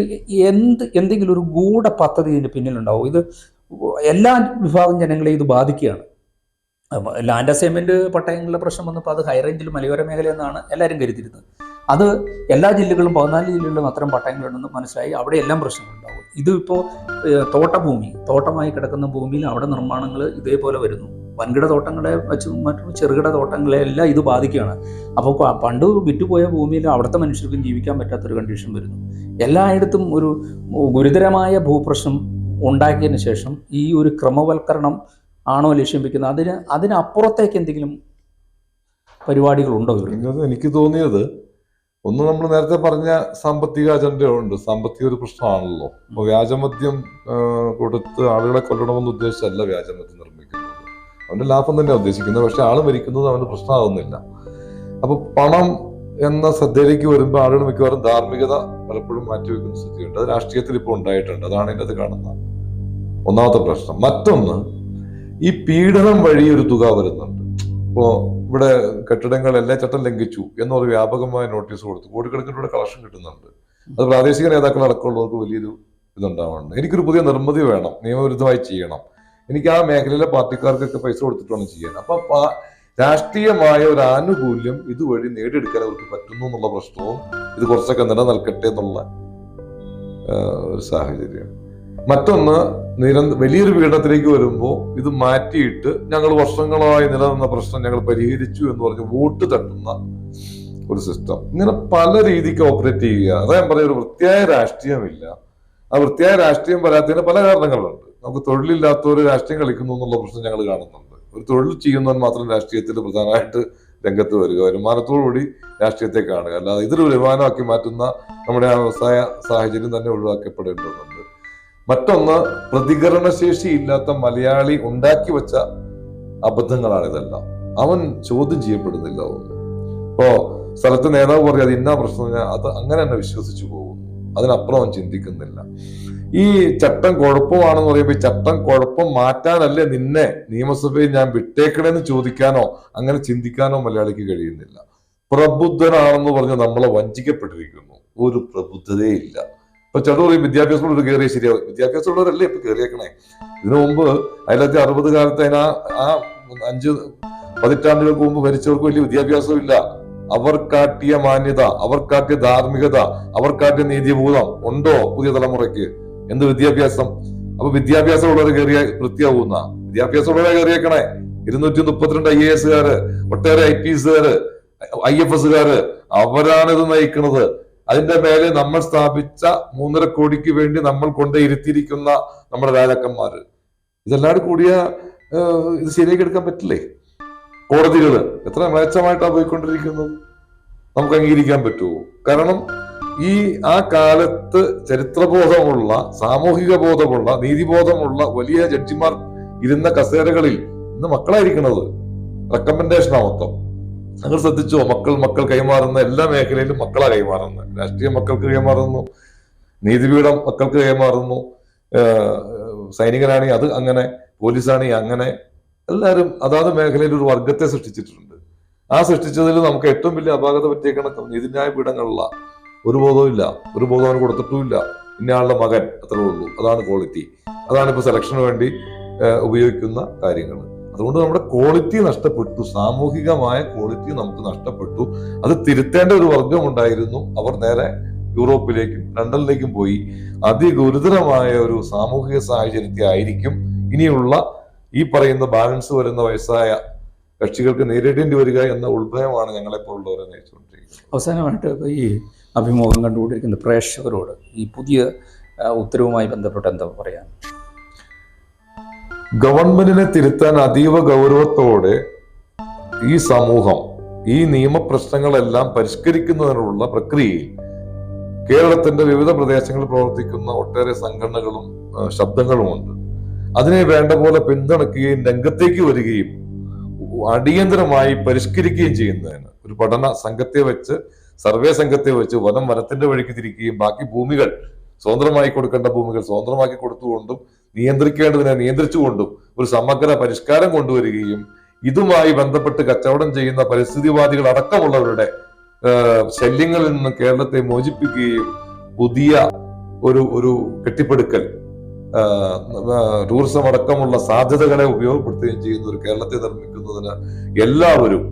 എന്തെങ്കിലും ഒരു ഗൂഢ പദ്ധതി ഇതിന് പിന്നിലുണ്ടാവും. ഇത് എല്ലാ വിഭാഗം ജനങ്ങളെ ഇത് ബാധിക്കുകയാണ്. ലാൻഡ് അസൈൻമെൻറ്റ് പട്ടയങ്ങളുടെ പ്രശ്നം വന്നപ്പോൾ അത് ഹൈ റേഞ്ചിൽ മലയോര മേഖല എന്നാണ് എല്ലാവരും കരുതിയിരുന്നത്. അത് എല്ലാ ജില്ലകളും 14 ജില്ലകളിലും അത്തരം പട്ടയങ്ങളുണ്ടെന്ന് മനസ്സിലായി. അവിടെ എല്ലാം പ്രശ്നങ്ങളുണ്ടാവും. ഇതിപ്പോൾ തോട്ടമായി കിടക്കുന്ന ഭൂമിയിൽ അവിടെ നിർമ്മാണങ്ങൾ ഇതേപോലെ വരുന്നു. വൻകിട തോട്ടങ്ങളെ വെച്ച് മറ്റു ചെറുകിട തോട്ടങ്ങളെല്ലാം ഇത് ബാധിക്കുകയാണ്. അപ്പോൾ പണ്ട് വിറ്റുപോയ ഭൂമിയിൽ അവിടുത്തെ മനുഷ്യർക്കും ജീവിക്കാൻ പറ്റാത്തൊരു കണ്ടീഷൻ വരുന്നു. എല്ലായിടത്തും ഒരു ഗുരുതരമായ ഭൂപ്രശ്നം ഉണ്ടാക്കിയതിന് ശേഷം ഈ ഒരു ക്രമവൽക്കരണം ആണോ ലക്ഷ്യം വെക്കുന്നത്? അതിനപ്പുറത്തേക്ക് എന്തെങ്കിലും പരിപാടികളുണ്ടോ ഇവിടെ? എനിക്ക് തോന്നിയത് ഒന്ന്, നമ്മൾ നേരത്തെ പറഞ്ഞ സാമ്പത്തിക അജണ്ടയുണ്ട്. സാമ്പത്തിക ഒരു പ്രശ്നമാണല്ലോ. അപ്പൊ വ്യാജമദ്യം കൊടുത്ത് ആളുകളെ കൊല്ലണമെന്ന് ഉദ്ദേശിച്ചല്ല വ്യാജമദ്യം നിർമ്മിക്കുന്നത്. അവന്റെ ലാഭം തന്നെയാണ് ഉദ്ദേശിക്കുന്നത്. പക്ഷെ ആള് മരിക്കുന്നത് അവന് പ്രശ്നമാകുന്നില്ല. അപ്പൊ പണം എന്ന ശ്രദ്ധയിലേക്ക് വരുമ്പോൾ ആളുകൾ മിക്കവാറും ധാർമ്മികത പലപ്പോഴും മാറ്റിവെക്കുന്ന സ്ഥിതിയുണ്ട്. അത് രാഷ്ട്രീയത്തിൽ ഇപ്പോൾ ഉണ്ടായിട്ടുണ്ട്. അതാണ് ഇതിൻ്റെ അത് കാണുന്ന ഒന്നാമത്തെ പ്രശ്നം. മറ്റൊന്ന്, ഈ പീഡനം വഴി ഒരു തുക വരുന്നുണ്ട്. ഇപ്പോ ഇവിടെ കെട്ടിടങ്ങൾ എല്ലാ ചട്ടം ലംഘിച്ചു എന്നൊരു വ്യാപകമായ നോട്ടീസ് കൊടുത്തു കോടിക്കണക്കിന് രൂപയുടെ കളക്ഷൻ കിട്ടുന്നുണ്ട്. അത് പ്രാദേശിക നേതാക്കൾ അടക്കമുള്ളവർക്ക് വലിയൊരു ഇതുണ്ടാവുന്നുണ്ട്. എനിക്കൊരു പുതിയ നിർമ്മിതി വേണം, നിയമവിരുദ്ധമായി ചെയ്യണം, എനിക്ക് ആ മേഖലയിലെ പാർട്ടിക്കാർക്കൊക്കെ പൈസ കൊടുത്തിട്ട് വേണം ചെയ്യാൻ. അപ്പൊ രാഷ്ട്രീയമായ ഒരു ആനുകൂല്യം ഇതുവഴി നേടിയെടുക്കാൻ അവർക്ക് പറ്റുന്നു എന്നുള്ള പ്രശ്നവും ഇത് കുറച്ചൊക്കെ നിലനിൽക്കട്ടെ എന്നുള്ള ഒരു സാഹചര്യം. മറ്റൊന്ന്, വലിയൊരു പീഡനത്തിലേക്ക് വരുമ്പോൾ ഇത് മാറ്റിയിട്ട് ഞങ്ങൾ വർഷങ്ങളായി നിലനിന്ന പ്രശ്നം ഞങ്ങൾ പരിഹരിച്ചു എന്ന് പറഞ്ഞ് വോട്ട് തട്ടുന്ന ഒരു സിസ്റ്റം. ഇങ്ങനെ പല രീതിക്ക് ഓപ്പറേറ്റ് ചെയ്യുക. അതാ ഞാൻ പറയുക, ഒരു വൃത്തിയായ രാഷ്ട്രീയമില്ല. ആ വൃത്തിയായ രാഷ്ട്രീയം വരാത്തതിന് പല കാരണങ്ങളുണ്ട്. നമുക്ക് തൊഴിലില്ലാത്തവർ രാഷ്ട്രീയം കളിക്കുന്നു എന്നുള്ള പ്രശ്നം ഞങ്ങൾ കാണുന്നുണ്ട്. ഒരു തൊഴിൽ ചെയ്യുന്നവൻ മാത്രം രാഷ്ട്രീയത്തിൽ പ്രധാനമായിട്ട് രംഗത്ത് വരിക, വരുമാനത്തോടുകൂടി രാഷ്ട്രീയത്തെ കാണുക, അല്ലാതെ ഇതൊരു വരുമാനമാക്കി മാറ്റുന്ന നമ്മുടെ ആ വ്യവസായ സാഹചര്യം തന്നെ ഒഴിവാക്കപ്പെടേണ്ടതുണ്ട്. മറ്റൊന്ന്, പ്രതികരണശേഷി ഇല്ലാത്ത മലയാളി ഉണ്ടാക്കി വെച്ച അബദ്ധങ്ങളാണ് ഇതെല്ലാം. അവൻ ചോദ്യം ചെയ്യപ്പെടുന്നില്ല. ഇപ്പോ സ്ഥലത്ത് നേതാവ് പറയാം അത് ഇന്ന പ്രശ്നം, അത് അങ്ങനെ തന്നെ വിശ്വസിച്ചു പോകുന്നു. അതിനപ്പുറം അവൻ ചിന്തിക്കുന്നില്ല. ഈ ചട്ടം കുഴപ്പമാണെന്ന് പറയുമ്പോൾ ഈ ചട്ടം കുഴപ്പം മാറ്റാനല്ലേ നിന്നെ നിയമസഭയിൽ ഞാൻ വിട്ടേക്കണേന്ന് ചോദിക്കാനോ അങ്ങനെ ചിന്തിക്കാനോ മലയാളിക്ക് കഴിയുന്നില്ല. പ്രബുദ്ധനാണെന്ന് പറഞ്ഞ് നമ്മളെ വഞ്ചിക്കപ്പെട്ടിരിക്കുന്നു. ഒരു പ്രബുദ്ധതയില്ല. ഇപ്പൊ ചേട്ടൻ പറയും വിദ്യാഭ്യാസമുള്ളവർ കയറിയ ശരിയാവും. വിദ്യാഭ്യാസമുള്ളവരല്ലേ ഇപ്പൊ കയറിയേക്കണേ. ഇതിനു മുമ്പ് 1960 കാലത്ത് ആ 5 പതിറ്റാണ്ടുകൾക്ക് മുമ്പ് ഭരിച്ചവർക്ക് വലിയ വിദ്യാഭ്യാസവും ഇല്ല. അവർ കാട്ടിയ മാന്യത, അവർ കാട്ടിയ ധാർമ്മികത, അവർ കാട്ടിയ നീതിബോധം ഉണ്ടോ പുതിയ തലമുറയ്ക്ക്? എന്ത് വിദ്യാഭ്യാസം? അപ്പൊ വിദ്യാഭ്യാസമുള്ളവർ കയറിയ വൃത്തിയാവുന്ന വിദ്യാഭ്യാസമുള്ളവരെ കയറിയേക്കണേ. 232 IAS ഒട്ടേറെ IPS IFS അവരാണ് ഇത് നയിക്കുന്നത്. അതിന്റെ മേലെ നമ്മൾ സ്ഥാപിച്ച 3.5 കോടിക്ക് വേണ്ടി നമ്മൾ കൊണ്ടിരുത്തിയിരിക്കുന്ന നമ്മുടെ രാജാക്കന്മാര്. ഇതെല്ലാം കൂടിയ ഇത് ശരിയാക്കി എടുക്കാൻ പറ്റില്ലേ? കോടതികള് എത്ര മെച്ചമായിട്ടാണ് പോയിക്കൊണ്ടിരിക്കുന്നത്. നമുക്ക് അംഗീകരിക്കാൻ പറ്റുമോ? കാരണം ആ കാലത്ത് ചരിത്രബോധമുള്ള, സാമൂഹിക ബോധമുള്ള, നീതിബോധമുള്ള വലിയ ജഡ്ജിമാർ ഇരുന്ന കസേരകളിൽ ഇന്ന് മക്കളായിരിക്കണത്. റെക്കമെൻഡേഷനാ മൊത്തം. നിങ്ങൾ ശ്രദ്ധിച്ചോ? മക്കൾ കൈമാറുന്ന എല്ലാ മേഖലയിലും മക്കളാ കൈമാറുന്നത്. രാഷ്ട്രീയ മക്കൾക്ക് കൈമാറുന്നു, നീതിപീഠം മക്കൾക്ക് കൈമാറുന്നു, സൈനികനാണെങ്കിൽ അത് അങ്ങനെ, പോലീസാണെങ്കിൽ അങ്ങനെ. എല്ലാവരും അതാത് മേഖലയിൽ ഒരു വർഗത്തെ സൃഷ്ടിച്ചിട്ടുണ്ട്. ആ സൃഷ്ടിച്ചതിൽ നമുക്ക് ഏറ്റവും വലിയ അപാകത പറ്റിയേക്കണ നീതിന്യായ പീഠങ്ങളില്ല. ഒരു ബോധവും ഇല്ല, ഒരു ബോധം അവന് കൊടുത്തിട്ടുമില്ല. ഇന്നയാളുടെ മകൻ അത്രേ ഉള്ളൂ. അതാണ് ക്വാളിറ്റി. അതാണ് ഇപ്പൊ സെലക്ഷന് വേണ്ടി ഉപയോഗിക്കുന്ന കാര്യങ്ങൾ. അതുകൊണ്ട് നമ്മുടെ ക്വാളിറ്റി നഷ്ടപ്പെട്ടു, സാമൂഹികമായ ക്വാളിറ്റി നമുക്ക് നഷ്ടപ്പെട്ടു. അത് തിരുത്തേണ്ട ഒരു വർഗം ഉണ്ടായിരുന്നു. അവർ നേരെ യൂറോപ്പിലേക്കും ലണ്ടനിലേക്കും പോയി. അതിഗുരുതരമായ ഒരു സാമൂഹിക സാഹചര്യത്തെ ആയിരിക്കും ഇനിയുള്ള ഈ പറയുന്ന ബാലൻസ് വരുന്ന വയസ്സായ കക്ഷികൾക്ക് നേരിടേണ്ടി വരിക എന്ന ഉത്ഭയമാണ് ഞങ്ങളെപ്പോലുള്ളവരെ നയിച്ചുകൊണ്ടിരിക്കുന്നത്. അവസാനമായിട്ട് ഈ അഭിമുഖം കണ്ടുകൊണ്ടിരിക്കുന്ന പ്രേക്ഷകരോട് ഈ പുതിയ ഉത്തരവുമായി ബന്ധപ്പെട്ട് എന്താ പറയാൻ? ഗവൺമെന്റിനെ തിരുത്താൻ അതീവ ഗൗരവത്തോടെ ഈ സമൂഹം ഈ നിയമപ്രശ്നങ്ങളെല്ലാം പരിഷ്കരിക്കുന്നതിനുള്ള പ്രക്രിയയിൽ കേരളത്തിന്റെ വിവിധ പ്രദേശങ്ങളിൽ പ്രവർത്തിക്കുന്ന ഒട്ടേറെ സംഘടനകളും ശബ്ദങ്ങളുമുണ്ട്. അതിനെ വേണ്ട പോലെ പിന്തുണയ്ക്കുകയും രംഗത്തേക്ക് വരികയും അടിയന്തരമായി പരിഷ്കരിക്കുകയും ചെയ്യുന്നതിന് ഒരു പഠന സംഘത്തെ വെച്ച്, സർവേ സംഘത്തെ വെച്ച് വനത്തിന്റെ വഴിക്ക് തിരിക്കുകയും ബാക്കി ഭൂമികൾ സ്വതന്ത്രമായി കൊടുക്കേണ്ട ഭൂമികൾ സ്വതന്ത്രമാക്കി കൊടുത്തുകൊണ്ടും നിയന്ത്രിക്കേണ്ടതിനെ നിയന്ത്രിച്ചുകൊണ്ടും ഒരു സമഗ്ര പരിഷ്കാരം കൊണ്ടുവരികയും ഇതുമായി ബന്ധപ്പെട്ട് കച്ചവടം ചെയ്യുന്ന പരിസ്ഥിതിവാദികൾ അടക്കമുള്ളവരുടെ ശല്യങ്ങളിൽ നിന്ന് കേരളത്തെ മോചിപ്പിക്കുകയും പുതിയ ഒരു കെട്ടിപ്പടുക്കൽ ടൂറിസം അടക്കമുള്ള സാധ്യതകളെ ഉപയോഗപ്പെടുത്തുകയും ചെയ്യുന്ന ഒരു കേരളത്തെ നിർമ്മിക്കുന്നതിന് എല്ലാവരും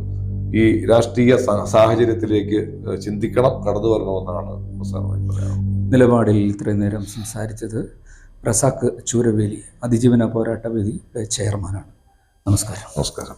ഈ രാഷ്ട്രീയ സാഹചര്യത്തിലേക്ക് ചിന്തിക്കണം, കടന്നു വരണമെന്നാണ് അവസാനമായി പറയാനുള്ളത്. നിലപാടിൽ ഇത്രയും നേരം സംസാരിച്ചത് റസാഖ് ചൂരവേലി അതിജീവന പോരാട്ട വേദി ചെയർമാനാണ്. നമസ്കാരം. നമസ്കാരം.